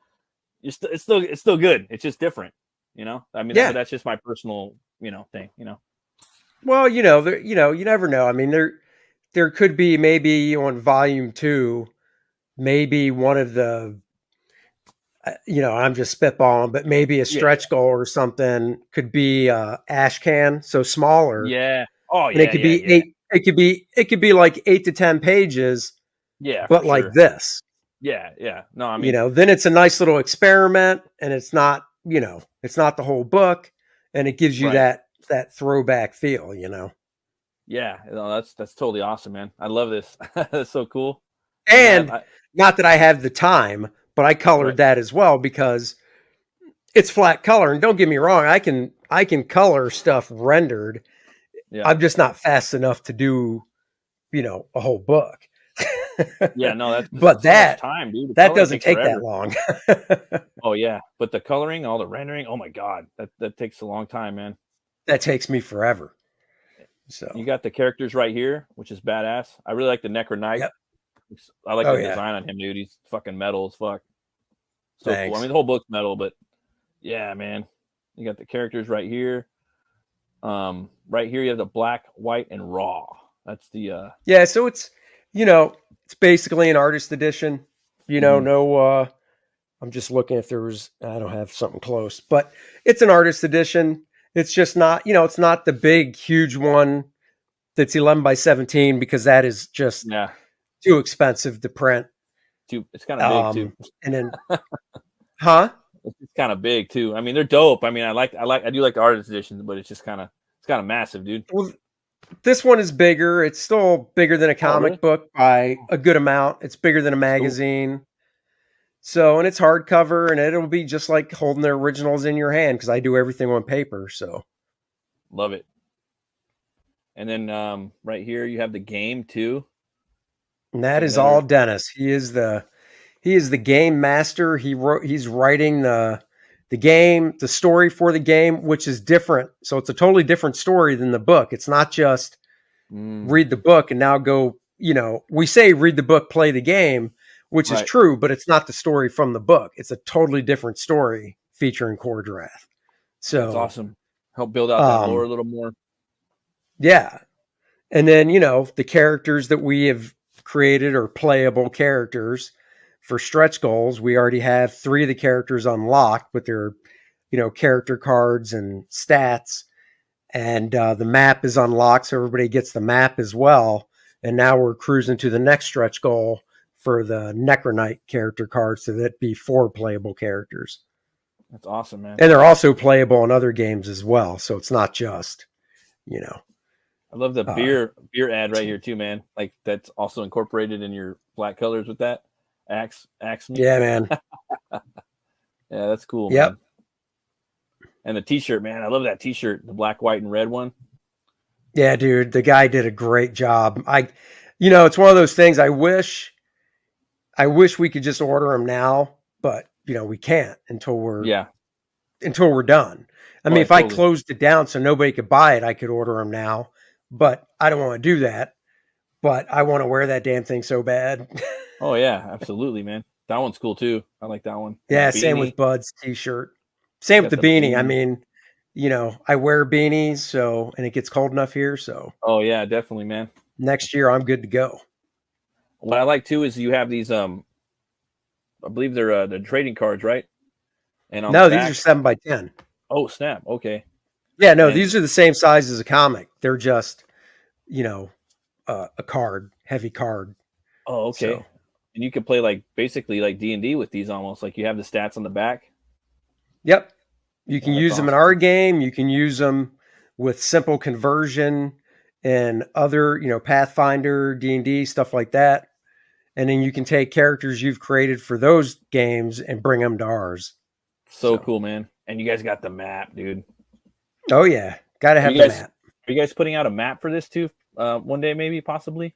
Speaker 1: It's still good. It's just different, you know. I mean, that's just my personal, you know, thing, you know.
Speaker 2: Well, you know, you never know. I mean, there could be maybe on volume 2, maybe one of the, you know, I'm just spitballing, but maybe a stretch goal or something could be Ashcan, so smaller.
Speaker 1: Yeah. Oh, yeah.
Speaker 2: And it could be 8. It could be like 8 to 10 pages.
Speaker 1: Yeah.
Speaker 2: But like this.
Speaker 1: Yeah. No, I mean,
Speaker 2: you know, then it's a nice little experiment, and it's not, you know, it's not the whole book, and it gives you that throwback feel, you know.
Speaker 1: Yeah, no, that's totally awesome, man. I love this. That's so cool.
Speaker 2: And not that I have the time, but I colored that as well because it's flat color. And don't get me wrong, I can color stuff rendered. Yeah. I'm just not fast enough to do, you know, a whole book.
Speaker 1: Yeah, no,
Speaker 2: that's that
Speaker 1: time, dude.
Speaker 2: That doesn't take that long.
Speaker 1: Oh yeah, but the coloring, all the rendering, oh my god, that takes a long time, man.
Speaker 2: That takes me forever. So
Speaker 1: you got the characters right here, which is badass. I really like the Necro Knight. Yep. I like the design on him, dude. He's fucking metal as fuck. So cool. I mean, the whole book's metal, but yeah, man. You got the characters right here. Right here you have the black, white, and raw. That's the
Speaker 2: yeah. So it's, you know, it's basically an artist edition. You know, I'm just looking if there was. I don't have something close, but it's an artist edition. It's just not, you know, it's not the big, huge one that's 11 by 17 because that is just too expensive to print.
Speaker 1: It's kind of big too.
Speaker 2: And then, huh?
Speaker 1: It's kind of big too. I mean, they're dope. I mean, I do like the artist editions, but it's kind of massive, dude.
Speaker 2: Well, this one is bigger. It's still bigger than a comic book by a good amount. It's bigger than a magazine. Cool. So, and it's hardcover, and it'll be just like holding the originals in your hand because I do everything on paper. So,
Speaker 1: Love it. And then right here you have the game too.
Speaker 2: And that is all Dennis. He is the game master. He's writing the game, the story for the game, which is different. So it's a totally different story than the book. It's not just read the book and now go, we say read the book, play the game, which is true, but it's not the story from the book. It's a totally different story featuring Kor-Drath. So
Speaker 1: that's awesome. Help build out that lore a little more.
Speaker 2: Yeah. And then, the characters that we have created are playable characters. For stretch goals, we already have 3 of the characters unlocked with their, character cards and stats. And the map is unlocked, so everybody gets the map as well. And now we're cruising to the next stretch goal for the Necronite character cards, so that'd be 4 playable characters.
Speaker 1: That's awesome, man.
Speaker 2: And they're also playable in other games as well, so it's not just,
Speaker 1: I love the beer ad right here too, man. Like that's also incorporated in your black colors with that axe.
Speaker 2: Yeah, man.
Speaker 1: Yeah, that's cool.
Speaker 2: Yep.
Speaker 1: Man. And the T-shirt, man. I love that T-shirt, the black, white, and red one.
Speaker 2: Yeah, dude, the guy did a great job. It's one of those things. I wish we could just order them now, but we can't until we're done. I mean, if I closed it down so nobody could buy it, I could order them now, but I don't want to do that. But I want to wear that damn thing so bad.
Speaker 1: Oh yeah, absolutely, man. That one's cool too. I like that one.
Speaker 2: Yeah, same with Bud's T-shirt. Same with the beanie. I mean, I wear beanies, and it gets cold enough here, so.
Speaker 1: Oh yeah, definitely, man.
Speaker 2: Next year, I'm good to go.
Speaker 1: What I like too is you have these. I believe they're the trading cards, right? And on
Speaker 2: no, these are 7x10.
Speaker 1: Oh snap! Okay.
Speaker 2: Yeah, no, these are the same size as a comic. They're just, a card, heavy card.
Speaker 1: Oh, okay. So. And you can play basically like D&D with these almost. Like you have the stats on the back.
Speaker 2: Yep. You can use them in our game. You can use them with simple conversion and other, Pathfinder, D&D, stuff like that. And then you can take characters you've created for those games and bring them to ours.
Speaker 1: So cool, man. And you guys got the map, dude.
Speaker 2: Oh, yeah. Got to have the map.
Speaker 1: Are you guys putting out a map for this too? One day, maybe, possibly?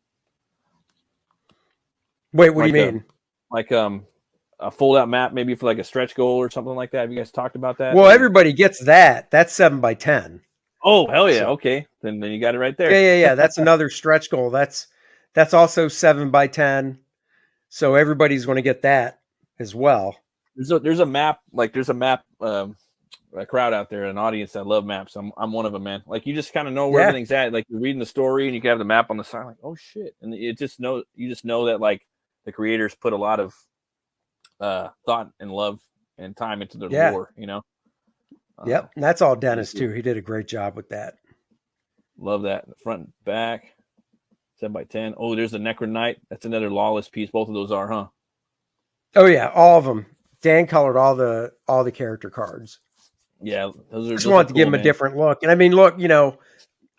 Speaker 2: Wait, what do you mean?
Speaker 1: A fold-out map, maybe for like a stretch goal or something like that. Have you guys talked about that?
Speaker 2: Well, everybody gets that. That's 7x10.
Speaker 1: Oh, hell yeah. Okay. Then you got it right there.
Speaker 2: Yeah. That's another stretch goal. That's also 7x10. So everybody's going to get that as well.
Speaker 1: There's a map, a crowd out there, an audience that love maps. I'm one of them, man. Like you just kind of know where everything's at. Like you're reading the story and you can have the map on the side. Like, oh shit. And you just know that like the creators put a lot of thought and love and time into their lore,
Speaker 2: Yep. And that's all Dennis too. He did a great job with that.
Speaker 1: Love that. Front and back. 7x10. Oh, there's the Necronite. That's another lawless piece. Both of those are, huh?
Speaker 2: Oh yeah, all of them. Dan colored all the character cards.
Speaker 1: Yeah, those are.
Speaker 2: I just wanted to give him a different look. And I mean, look,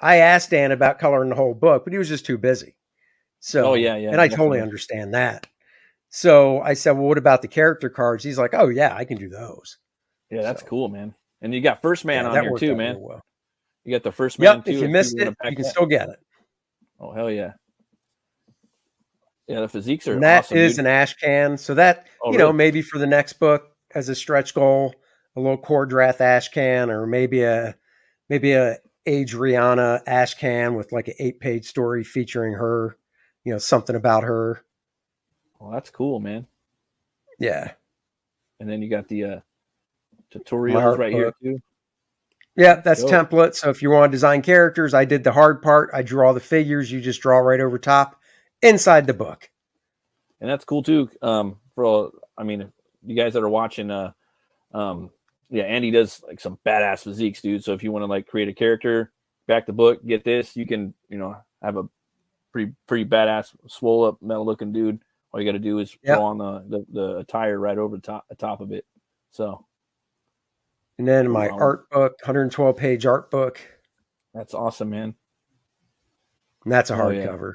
Speaker 2: I asked Dan about coloring the whole book, but he was just too busy. So,
Speaker 1: oh yeah,
Speaker 2: and I totally understand that. So I said, well, what about the character cards? He's like, oh yeah, I can do those.
Speaker 1: Yeah, that's cool, man. And you got First Man on here too, man. Well. You got the First
Speaker 2: Man
Speaker 1: too.
Speaker 2: If you missed it, you can still get it.
Speaker 1: Oh hell yeah. Yeah, the physiques are
Speaker 2: that
Speaker 1: awesome,
Speaker 2: is an ash can. So that, really? Maybe for the next book as a stretch goal, a little Kor-Drath ash can, or maybe a Adriana ash can with like an 8-page story featuring her, something about her.
Speaker 1: Well, that's cool, man.
Speaker 2: Yeah.
Speaker 1: And then you got the tutorials right here too.
Speaker 2: Yeah, that's template. So if you want to design characters, I did the hard part. I drew all the figures. You just draw right over top inside the book.
Speaker 1: And that's cool too. You guys that are watching, Andy does like some badass physiques, dude. So if you want to like create a character, back the book, get this, you can, have a pretty badass, swole up, metal looking dude. All you got to do is draw on the attire right over the top of it. So.
Speaker 2: And then my art book, 112-page art book.
Speaker 1: That's awesome, man.
Speaker 2: And that's a hardcover.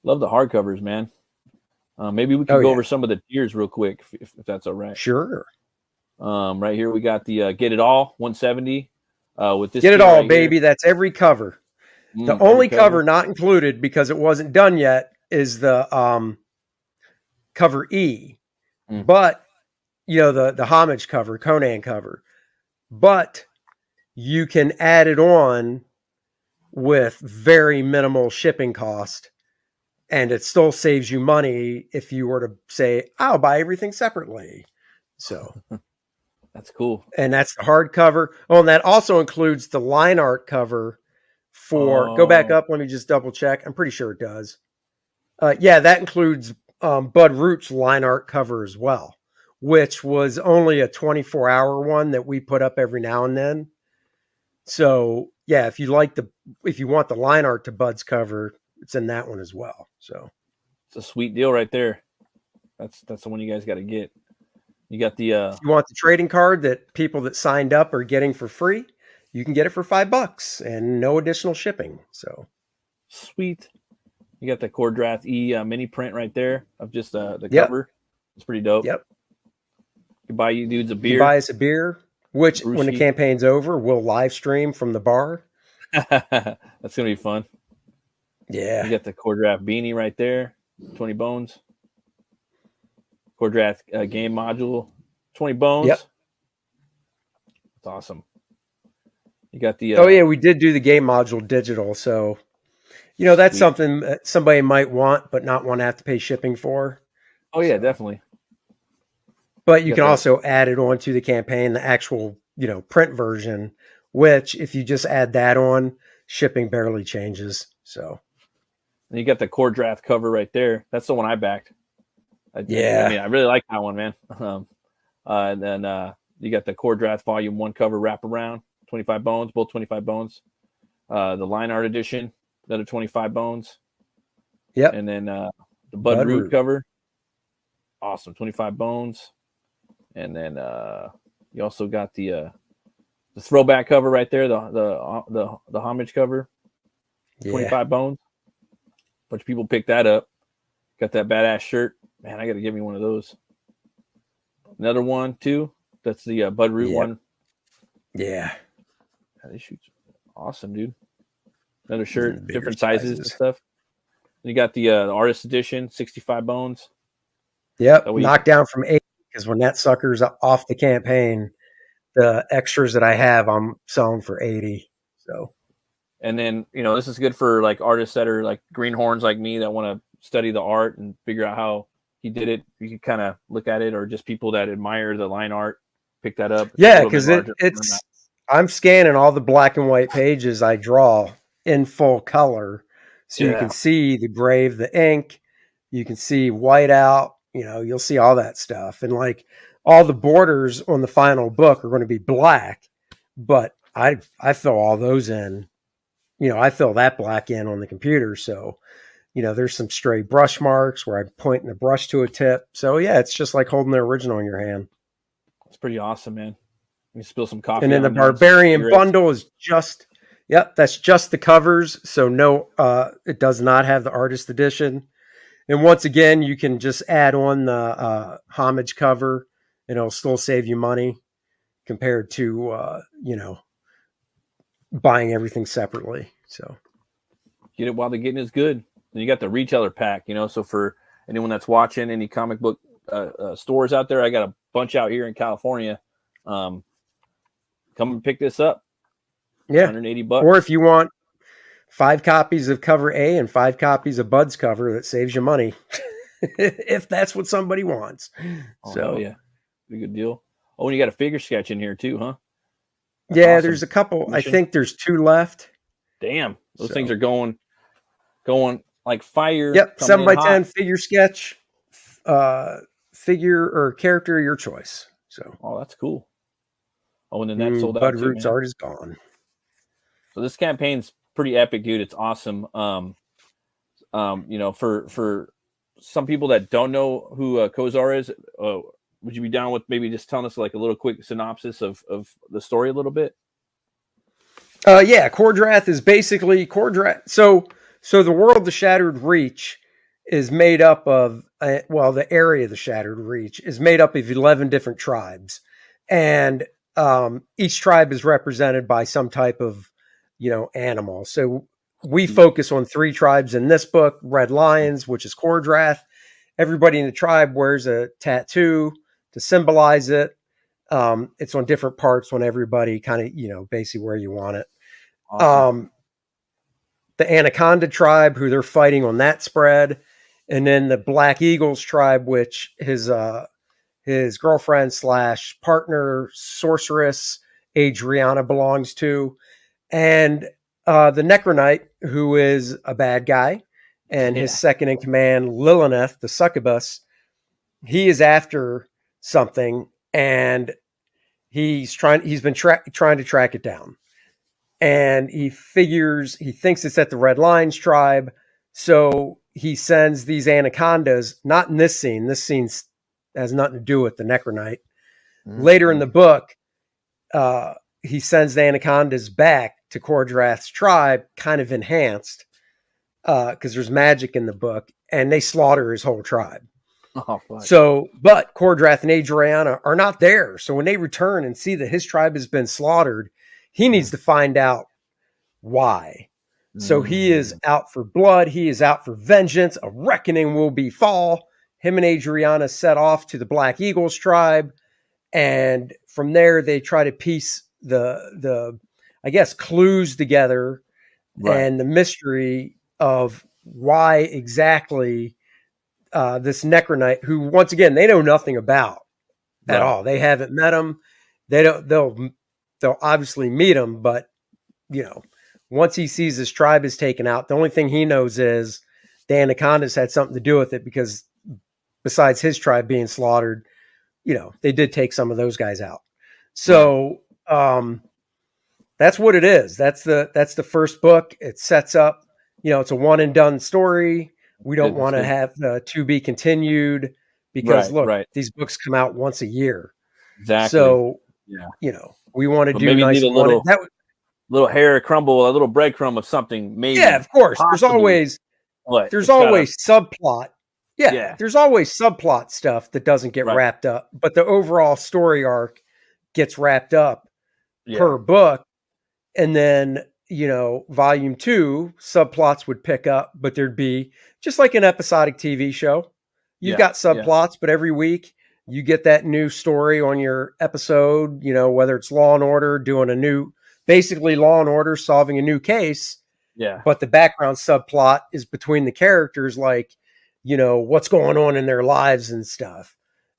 Speaker 1: Love the hardcovers, man. Maybe we can go over some of the tiers real quick, if that's all right.
Speaker 2: Sure.
Speaker 1: Right here we got the Get It All 170. with this.
Speaker 2: Get it all,
Speaker 1: right
Speaker 2: baby.
Speaker 1: Here.
Speaker 2: That's every cover. The only cover not included because it wasn't done yet is the cover E. But the homage cover, Conan cover. But you can add it on with very minimal shipping cost, and it still saves you money if you were to say, I'll buy everything separately. So
Speaker 1: that's cool.
Speaker 2: And that's the hardcover. Oh, and that also includes the line art cover for go back up. Let me just double check. I'm pretty sure it does. Yeah, that includes Bud Root's line art cover as well, which was only a 24-hour one that we put up every now and then. So yeah, if you want the line art to Bud's cover, it's in that one as well. So
Speaker 1: it's a sweet deal right there. That's the one you guys got to get. You got the
Speaker 2: if you want the trading card that people that signed up are getting for free, you can get it for $5 and no additional shipping. So
Speaker 1: sweet. You got the Kor-Drath E mini print right there of just the cover. It's pretty dope.
Speaker 2: Yep.
Speaker 1: You buy you dudes a beer.
Speaker 2: You buy us a beer, which when the campaign's over, we'll live stream from the bar.
Speaker 1: That's gonna be fun.
Speaker 2: Yeah.
Speaker 1: You got the Kor-Drath beanie right there, 20 bones. Kor-Drath game module, 20 bones.
Speaker 2: Yep.
Speaker 1: That's awesome. You got the
Speaker 2: oh yeah, we did do the game module digital, so that's something that somebody might want but not want to have to pay shipping for.
Speaker 1: Oh yeah, definitely.
Speaker 2: But you can also add it on to the campaign, the actual print version, which if you just add that on, shipping barely changes. So
Speaker 1: and you got the Kor-Drath cover right there. That's the one I backed. I really like that one, man. And then you got the Kor-Drath Volume 1 cover wraparound, 25 bones, both 25 bones. The line art edition, another 25 bones.
Speaker 2: Yep.
Speaker 1: And then the Bud Root cover, awesome, 25 bones. And then you also got the throwback cover right there, the homage cover, 25 bones. A bunch of people picked that up. Got that badass shirt. Man, I got to give me one of those. Another one, too. That's the Bud Root one.
Speaker 2: Yeah.
Speaker 1: These shoots awesome, dude. Another shirt, different sizes and stuff. And you got the artist edition, 65 bones.
Speaker 2: Yep, knocked down from 80 because when that sucker's off the campaign, the extras that I have, I'm selling for 80. So,
Speaker 1: and then this is good for like artists that are like greenhorns like me that want to study the art and figure out how he did it. You can kind of look at it, or just people that admire the line art, pick that up.
Speaker 2: Yeah, because it's I'm scanning all the black and white pages I draw in full color, so you can see the grave, the ink. You can see white out. You'll see all that stuff, and like all the borders on the final book are going to be black, but I fill all those in. I fill that black in on the computer, so. There's some stray brush marks where I'm pointing the brush to a tip. So yeah, it's just like holding the original in your hand.
Speaker 1: It's pretty awesome, man. You spill some coffee.
Speaker 2: And then the Barbarian bundle is that's just the covers. So no, it does not have the artist edition. And once again, you can just add on the homage cover and it'll still save you money compared to, buying everything separately. So
Speaker 1: get it while the getting is good. And you got the retailer pack, so for anyone that's watching, any comic book stores out there, I got a bunch out here in California. Come and pick this up.
Speaker 2: Yeah.
Speaker 1: $180.
Speaker 2: Or if you want 5 copies of cover A and 5 copies of Bud's cover, that saves you money. If that's what somebody wants. So
Speaker 1: yeah. Pretty good deal. Oh, and you got a figure sketch in here too, huh?
Speaker 2: That's awesome. There's a couple. I think there's 2 left.
Speaker 1: Damn. Those things are going like fire.
Speaker 2: Yep, 7x10 figure sketch, figure or character of your choice. So,
Speaker 1: that's cool. Oh, and then that sold out.
Speaker 2: Bud Root's art is gone.
Speaker 1: So this campaign's pretty epic, dude. It's awesome. For some people that don't know who Kozar is, would you be down with maybe just telling us like a little quick synopsis of the story a little bit?
Speaker 2: Kor-Drath is basically Kor-Drath. So the world, the Shattered Reach, is made up of, the area of the Shattered Reach is made up of 11 different tribes. And each tribe is represented by some type of, animal. So we focus on 3 tribes in this book: Red Lions, which is Kor-Drath. Everybody in the tribe wears a tattoo to symbolize it. It's on different parts on everybody, kind of, basically where you want it. Awesome. The Anaconda tribe, who they're fighting on that spread. And then the Black Eagles tribe, which his girlfriend / partner, sorceress Adriana, belongs to. And the Necronite, who is a bad guy, and his second in command, Lilith, the succubus, he is after something, and he's been trying to track it down. And he thinks it's at the Red Lions tribe. So he sends these anacondas, not in this scene. This scene has nothing to do with the Necronite. Mm-hmm. Later in the book, he sends the anacondas back to Kor-Drath's tribe, kind of enhanced, because there's magic in the book, and they slaughter his whole tribe. Oh, but Kor-Drath and Adriana are not there. So when they return and see that his tribe has been slaughtered, he needs to find out why. So he is out for blood. He is out for vengeance. A reckoning will befall. Him and Adriana set off to the Black Eagles tribe. And from there, they try to piece the I guess, clues together, and the mystery of why exactly this Necronite, who, once again, they know nothing about at all. They haven't met him. They'll obviously meet him, but, once he sees his tribe is taken out, the only thing he knows is the Anacondas had something to do with it, because besides his tribe being slaughtered, they did take some of those guys out. So that's what it is. That's the first book. It sets up, it's a one and done story. We don't want to have to be continued, because these books come out once a year. Exactly. So, we want to do nice.
Speaker 1: Little hair crumble, a little breadcrumb of something. Maybe.
Speaker 2: Yeah, of course. Possibly. There's always subplot. Yeah, there's always subplot stuff that doesn't get wrapped up, but the overall story arc gets wrapped up per book. And then, volume 2 subplots would pick up, but there'd be just like an episodic TV show. You've got subplots, but every week you get that new story on your episode, whether it's Law and Order doing basically Law and Order solving a new case. Yeah. But the background subplot is between the characters, like, what's going on in their lives and stuff,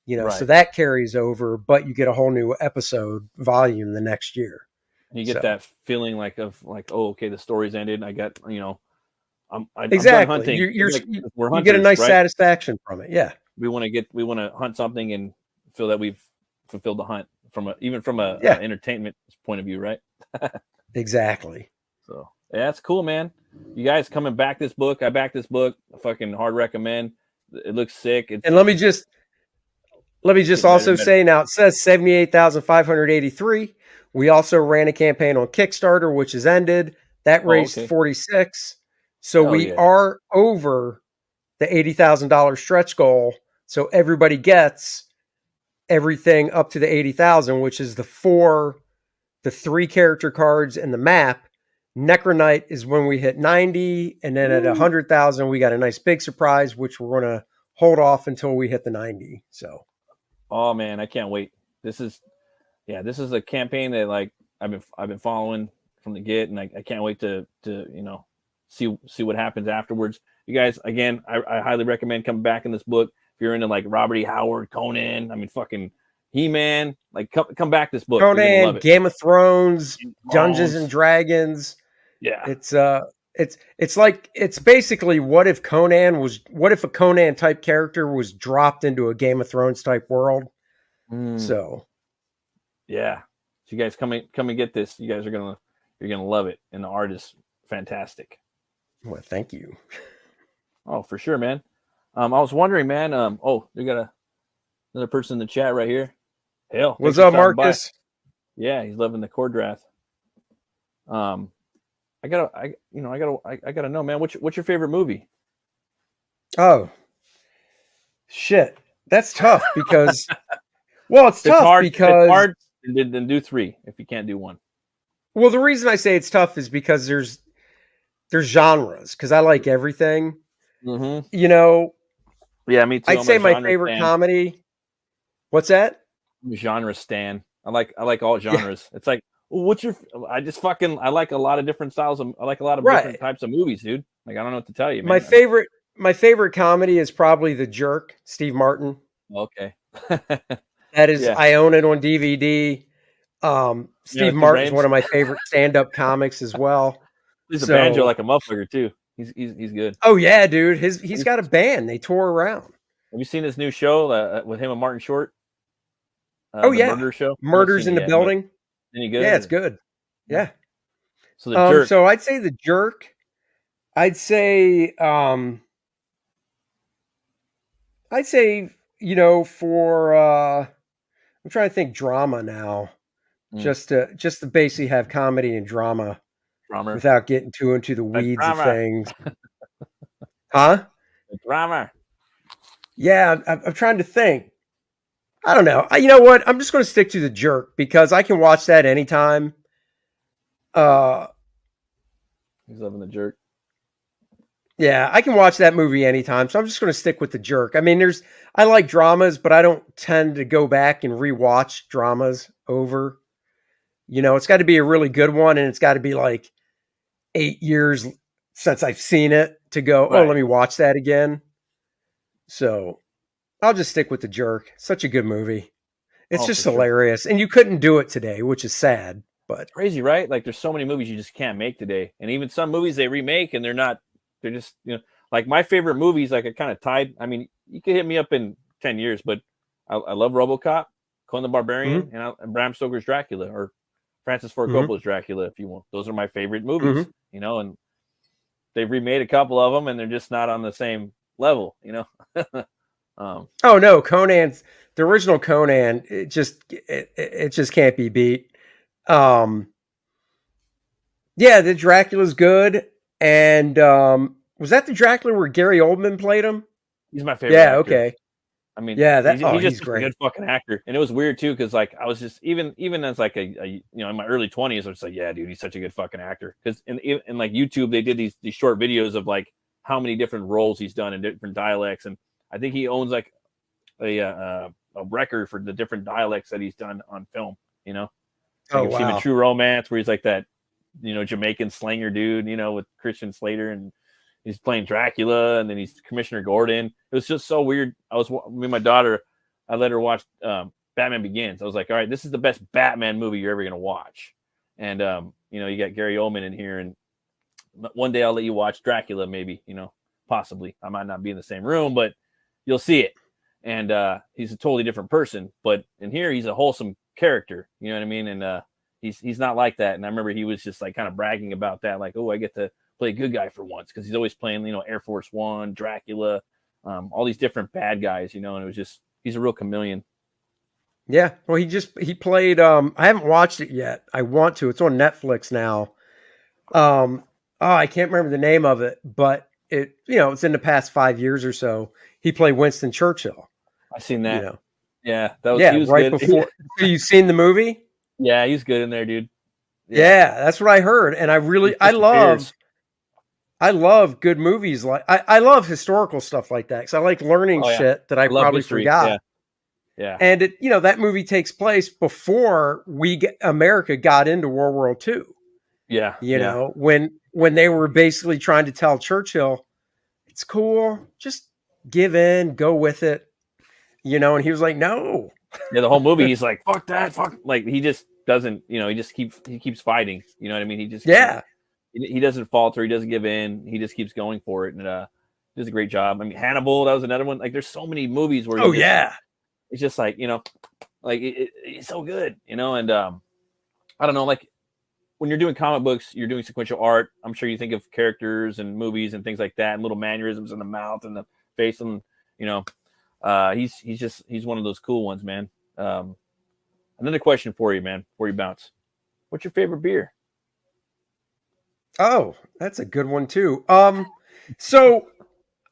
Speaker 2: so that carries over, but you get a whole new episode volume the next year.
Speaker 1: You get that feeling like, oh, okay, the story's ended. I got, I'm
Speaker 2: exactly.
Speaker 1: done hunting.
Speaker 2: We're hunters, you get a nice satisfaction from it. Yeah.
Speaker 1: We want to hunt something and feel that we've fulfilled the hunt from an entertainment point of view. Right.
Speaker 2: Exactly.
Speaker 1: So that's cool, man. You guys coming back this book. I backed this book. I fucking hard recommend. It looks sick.
Speaker 2: And let me just also say, now it says 78,583. We also ran a campaign on Kickstarter, which has ended. That raised 46. So we are over the $80,000 stretch goal. So everybody gets everything up to the 80,000, which is the 3 character cards and the map. Necronite is when we hit 90, and then at 100,000 we got a nice big surprise, which we're going to hold off until we hit the 90. So,
Speaker 1: oh man, I can't wait. This is a campaign that I've been following from the get, and I can't wait to see what happens afterwards. You guys, again, I highly recommend coming back in this book if you're into like Robert E. Howard, Conan. I mean, fucking He-Man. Like come back this book.
Speaker 2: Conan, Game of Thrones, Dungeons and Dragons.
Speaker 1: Yeah,
Speaker 2: it's basically what if a Conan type character was dropped into a Game of Thrones type world. So
Speaker 1: yeah, so you guys come and get this. You guys you're gonna love it, and the art is fantastic.
Speaker 2: Well, thank you.
Speaker 1: Oh, for sure, man. I was wondering, man. We got another person in the chat right here. Hell,
Speaker 2: what's up, Marcus?
Speaker 1: Yeah, he's loving the Kor-Drath. I gotta know, man. What's your favorite movie?
Speaker 2: Oh, shit, that's tough because. Well, it's tough because
Speaker 1: Then do 3 if you can't do 1.
Speaker 2: Well, the reason I say it's tough is because there's genres, because I like everything.
Speaker 1: Mm-hmm.
Speaker 2: You know.
Speaker 1: Yeah, me too.
Speaker 2: I'd say my favorite comedy. What's that?
Speaker 1: I'm a genre stan. I like all genres. Yeah. It's like, well, I like a lot of different styles I like a lot of different types of movies, dude. Like, I don't know what to tell you, man.
Speaker 2: My favorite comedy is probably The Jerk, Steve Martin.
Speaker 1: Okay.
Speaker 2: That is, I own it on DVD. Steve Martin's one of my favorite stand-up comics as well.
Speaker 1: He's a banjo like a motherfucker too. He's good.
Speaker 2: Oh yeah, dude. He's got a band. They tour around.
Speaker 1: Have you seen his new show with him and Martin Short?
Speaker 2: Murder show. Murders in the Building.
Speaker 1: Any good?
Speaker 2: Yeah, it's good. Yeah.
Speaker 1: So The Jerk.
Speaker 2: So I'd say The Jerk. I'd say for I'm trying to think drama now. Just to basically have comedy and drama without getting too into the weeds of things. Huh?
Speaker 1: Drama.
Speaker 2: Yeah, I'm trying to think. I don't know. You know what? I'm just going to stick to The Jerk because I can watch that anytime.
Speaker 1: He's loving The Jerk.
Speaker 2: Yeah, I can watch that movie anytime, so I'm just going to stick with The Jerk. I mean, I like dramas, but I don't tend to go back and rewatch dramas over. You know, it's got to be a really good one, and it's got to be like 8 years since I've seen it to go, let me watch that again. So I'll just stick with The Jerk. Such a good movie. It's just hilarious. Sure. And you couldn't do it today, which is sad. But
Speaker 1: crazy, right? Like there's so many movies you just can't make today. And even some movies they remake and they're just, like my favorite movies, like I kind of tied. I mean, you could hit me up in 10 years, but I love RoboCop, Conan the Barbarian, and Bram Stoker's Dracula, or Francis Ford Coppola's Dracula, if you want. Those are my favorite movies, and they've remade a couple of them and they're just not on the same level, Oh
Speaker 2: no, the original Conan, it just can't be beat. The Dracula's good. And was that the Dracula where Gary Oldman played him?
Speaker 1: He's my favorite actor.
Speaker 2: Okay.
Speaker 1: I mean,
Speaker 2: he's
Speaker 1: just
Speaker 2: great.
Speaker 1: A good fucking actor. And it was weird too, because like I was just even as like a in my early 20s, I was like, yeah, dude, he's such a good fucking actor. Because in like YouTube, they did these short videos of like how many different roles he's done in different dialects, and I think he owns like a record for the different dialects that he's done on film. Like you've seen A True Romance, where he's like that Jamaican slanger dude, with Christian Slater, and he's playing Dracula, and then he's Commissioner Gordon. It was just so weird. Me and my daughter, I let her watch Batman Begins. I was like, all right, this is the best Batman movie you're ever going to watch. And, you got Gary Oldman in here, and one day I'll let you watch Dracula, maybe, possibly. I might not be in the same room, but you'll see it. And he's a totally different person. But in here, he's a wholesome character. You know what I mean? And he's not like that. And I remember he was just like kind of bragging about that, like, oh, I get to play a good guy for once, because he's always playing, Air Force One, Dracula, all these different bad guys, and it was just, he's a real chameleon.
Speaker 2: Yeah. Well, he played, I haven't watched it yet. I want to. It's on Netflix now. I can't remember the name of it, but it's in the past 5 years or so. He played Winston Churchill.
Speaker 1: I've seen that. Yeah. He was
Speaker 2: right
Speaker 1: good.
Speaker 2: Before. You seen the movie?
Speaker 1: Yeah, he's good in there, dude.
Speaker 2: Yeah, that's what I heard. And I love good movies. I love historical stuff like that, because I like learning shit that I probably forgot.
Speaker 1: Yeah.
Speaker 2: And that movie takes place before America got into World War II.
Speaker 1: Yeah.
Speaker 2: When they were basically trying to tell Churchill, it's cool, just give in, go with it. And he was like, no.
Speaker 1: Yeah, the whole movie, he's like, fuck that, like he just doesn't, he keeps fighting. You know what I mean? He just he doesn't falter, he doesn't give in, he just keeps going for it, and does a great job. I mean, Hannibal, that was another one. Like, there's so many movies where it's just like, like it's so good, and I don't know, like when you're doing comic books, you're doing sequential art. I'm sure you think of characters and movies and things like that, and little mannerisms in the mouth and the face, and he's one of those cool ones, man. Another question for you, man, before you bounce. What's your favorite beer?
Speaker 2: Oh, that's a good one too. So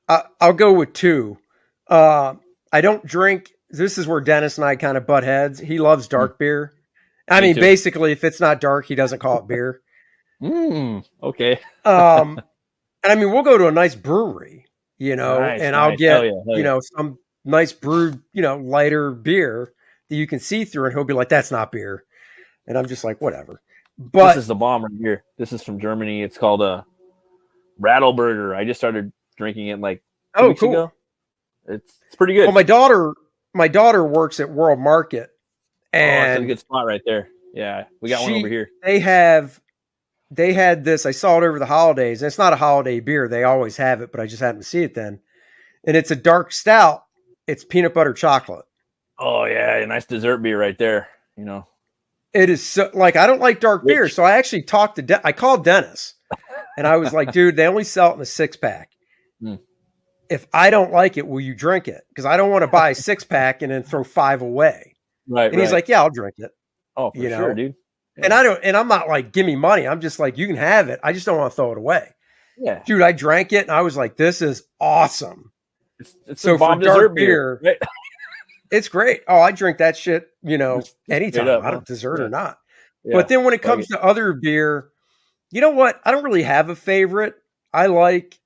Speaker 2: I'll go with two. I don't drink. This is where Dennis and I kind of butt heads. He loves dark beer. I mean, basically, if it's not dark, he doesn't call it beer.
Speaker 1: Okay.
Speaker 2: And I mean, we'll go to a nice brewery, and I'll get, some nice brewed, lighter beer that you can see through, and he'll be like, "That's not beer," and I'm just like, "Whatever." But
Speaker 1: this is the bomb right here. This is from Germany. It's called a Rattleburger. I just started drinking it like 2 weeks ago. It's pretty good.
Speaker 2: Well, my daughter works at World Market, and
Speaker 1: it's a good spot right there. Yeah, we got one over here.
Speaker 2: They had this. I saw it over the holidays. And it's not a holiday beer. They always have it, but I just happened to see it then. And it's a dark stout. It's peanut butter chocolate.
Speaker 1: Oh yeah, a nice dessert beer right there.
Speaker 2: It is so, like, I don't like dark beer, so I actually talked to I called Dennis, and I was like, "Dude, they only sell it in a 6-pack. If I don't like it, will you drink it? Because I don't want to buy a 6-pack and then throw 5 away."
Speaker 1: Right.
Speaker 2: And he's like, "Yeah, I'll drink it."
Speaker 1: Oh, for sure, dude.
Speaker 2: Yeah. And I'm not like, "Give me money." I'm just like, "You can have it. I just don't want to throw it away."
Speaker 1: Yeah,
Speaker 2: dude, I drank it and I was like, "This is awesome."
Speaker 1: It's
Speaker 2: so for dark beer,
Speaker 1: right?
Speaker 2: It's great. Oh, I drink that shit, anytime, out of dessert or not. Yeah. But then when it comes to other beer, you know what? I don't really have a favorite. I like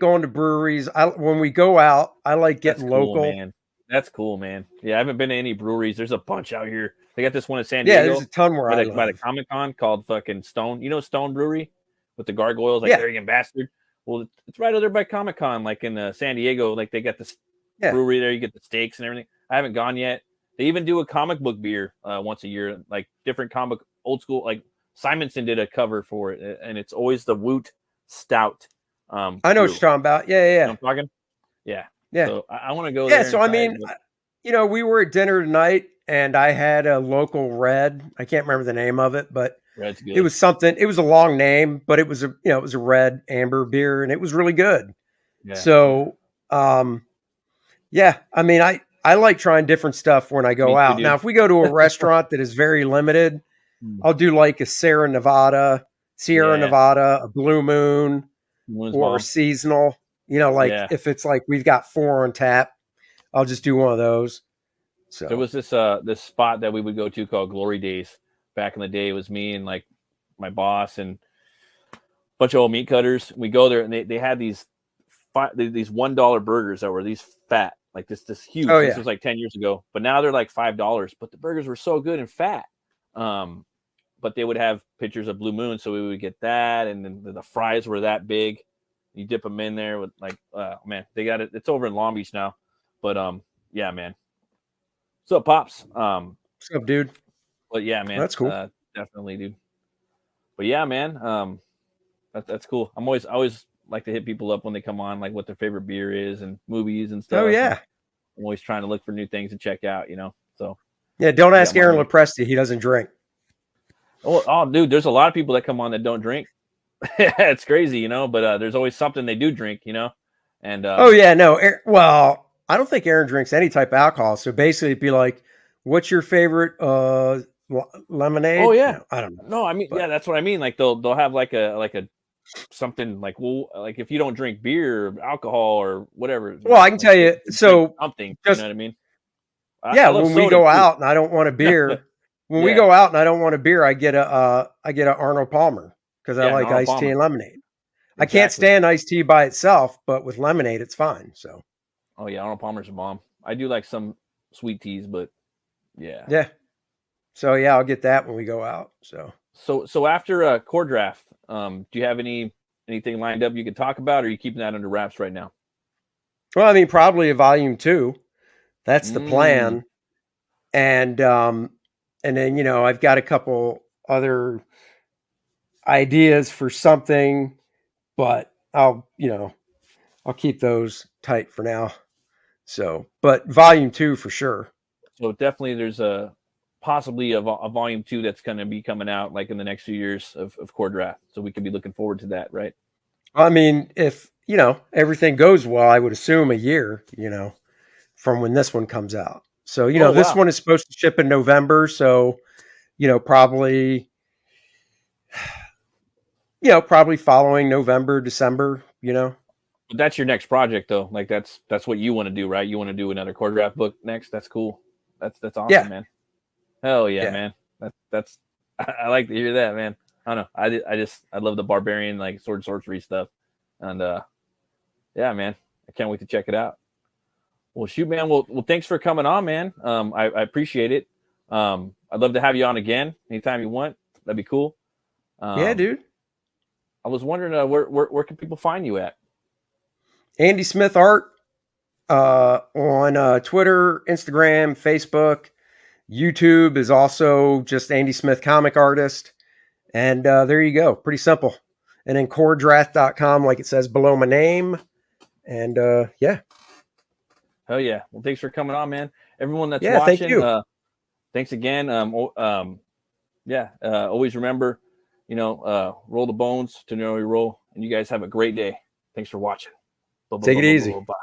Speaker 2: going to breweries. When we go out, I like getting local.
Speaker 1: Man. That's cool, man. Yeah, I haven't been to any breweries. There's a bunch out here. They got this one in San Diego.
Speaker 2: Yeah, there's a ton where
Speaker 1: by the Comic-Con called fucking Stone. Stone Brewery with the gargoyles, like Arrogant Bastard. Well, it's right over there by Comic-Con, like in San Diego. Like they got this brewery there. You get the steaks and everything. I haven't gone yet. They even do a comic book beer once a year, like different comic, old school. Like Simonson did a cover for it, and it's always the Woot Stout.
Speaker 2: I know what you're talking about. Yeah.
Speaker 1: I'm talking. Yeah. So I want to go
Speaker 2: there.
Speaker 1: Yeah.
Speaker 2: So I mean, we were at dinner tonight, and I had a local red. I can't remember the name of it, but
Speaker 1: Red's good.
Speaker 2: It was something. It was a long name, but it was a red amber beer, and it was really good. Yeah. So, I mean, I like trying different stuff when I go out. Now, if we go to a restaurant that is very limited, I'll do like a Sierra Nevada, a Blue Moon, or a seasonal. If it's like we've got 4 on tap, I'll just do one of those. So
Speaker 1: there was this spot that we would go to called Glory Days. Back in the day, it was me and like my boss and a bunch of old meat cutters. We go there and they had these $1 burgers that were these fat, like this huge. Oh, this was like 10 years ago, but now they're like $5. But the burgers were so good and fat. But they would have pictures of Blue Moon, so we would get that, and then the fries were that big. You dip them in there with like, man, they got it. It's over in Long Beach now, but yeah, man. What's up, Pops?
Speaker 2: What's up, dude?
Speaker 1: But yeah, man,
Speaker 2: that's cool.
Speaker 1: Definitely, dude. But yeah, man, that's cool. I always like to hit people up when they come on, like what their favorite beer is and movies and stuff.
Speaker 2: Oh yeah,
Speaker 1: I'm always trying to look for new things to check out, So
Speaker 2: yeah, don't ask Aaron Lopresti. He doesn't drink.
Speaker 1: Oh, dude, there's a lot of people that come on that don't drink. It's crazy, But there's always something they do drink, And
Speaker 2: oh yeah, no. Well, I don't think Aaron drinks any type of alcohol. So basically, it'd be like, "What's your favorite lemonade?"
Speaker 1: Oh yeah,
Speaker 2: I don't know.
Speaker 1: No, I mean, yeah, that's what I mean. Like they'll have like a something like, well, like if you don't drink beer or alcohol or whatever.
Speaker 2: Well, I can tell you. So
Speaker 1: something, you know what I mean?
Speaker 2: When we go out and I don't want a beer, we go out and I don't want a beer, I get a Arnold Palmer because I like iced tea and lemonade. Exactly. I can't stand iced tea by itself, but with lemonade, it's fine. So.
Speaker 1: Oh yeah, Arnold Palmer's a bomb. I do like some sweet teas, but yeah.
Speaker 2: Yeah. So yeah, I'll get that when we go out.
Speaker 1: So after Kor-Drath, do you have anything lined up you could talk about, or are you keeping that under wraps right now?
Speaker 2: Well, I mean, probably a volume 2. That's the plan. And then, I've got a couple other ideas for something, but I'll keep those tight for now. So, but volume 2 for sure.
Speaker 1: So definitely there's possibly a volume 2 that's going to be coming out like in the next few years of Kor-Drath. So we could be looking forward to that, right?
Speaker 2: I mean, if, everything goes well, I would assume a year, from when this one comes out. So, this one is supposed to ship in November. So, probably following November, December,
Speaker 1: But that's your next project though. Like that's what you want to do, right? You want to do another Kor-Drath book next. That's cool. That's awesome, man. Hell yeah, man. That's I like to hear that, man. I don't know. I love the barbarian like sword sorcery stuff, and yeah, man, I can't wait to check it out. Well, shoot, man. Well, thanks for coming on, man. I appreciate it. I'd love to have you on again anytime you want. That'd be cool.
Speaker 2: Yeah, dude.
Speaker 1: I was wondering where can people find you at?
Speaker 2: Andy Smith Art on Twitter, Instagram, Facebook, YouTube is also just Andy Smith Comic Artist. And there you go. Pretty simple. And then Kor-Drath.com, like it says below my name. And yeah.
Speaker 1: Hell yeah. Well, thanks for coming on, man. Everyone that's
Speaker 2: watching, thank you.
Speaker 1: Thanks again. Always remember, roll the bones to know you roll. And you guys have a great day. Thanks for watching.
Speaker 2: Take it easy.
Speaker 1: Bye.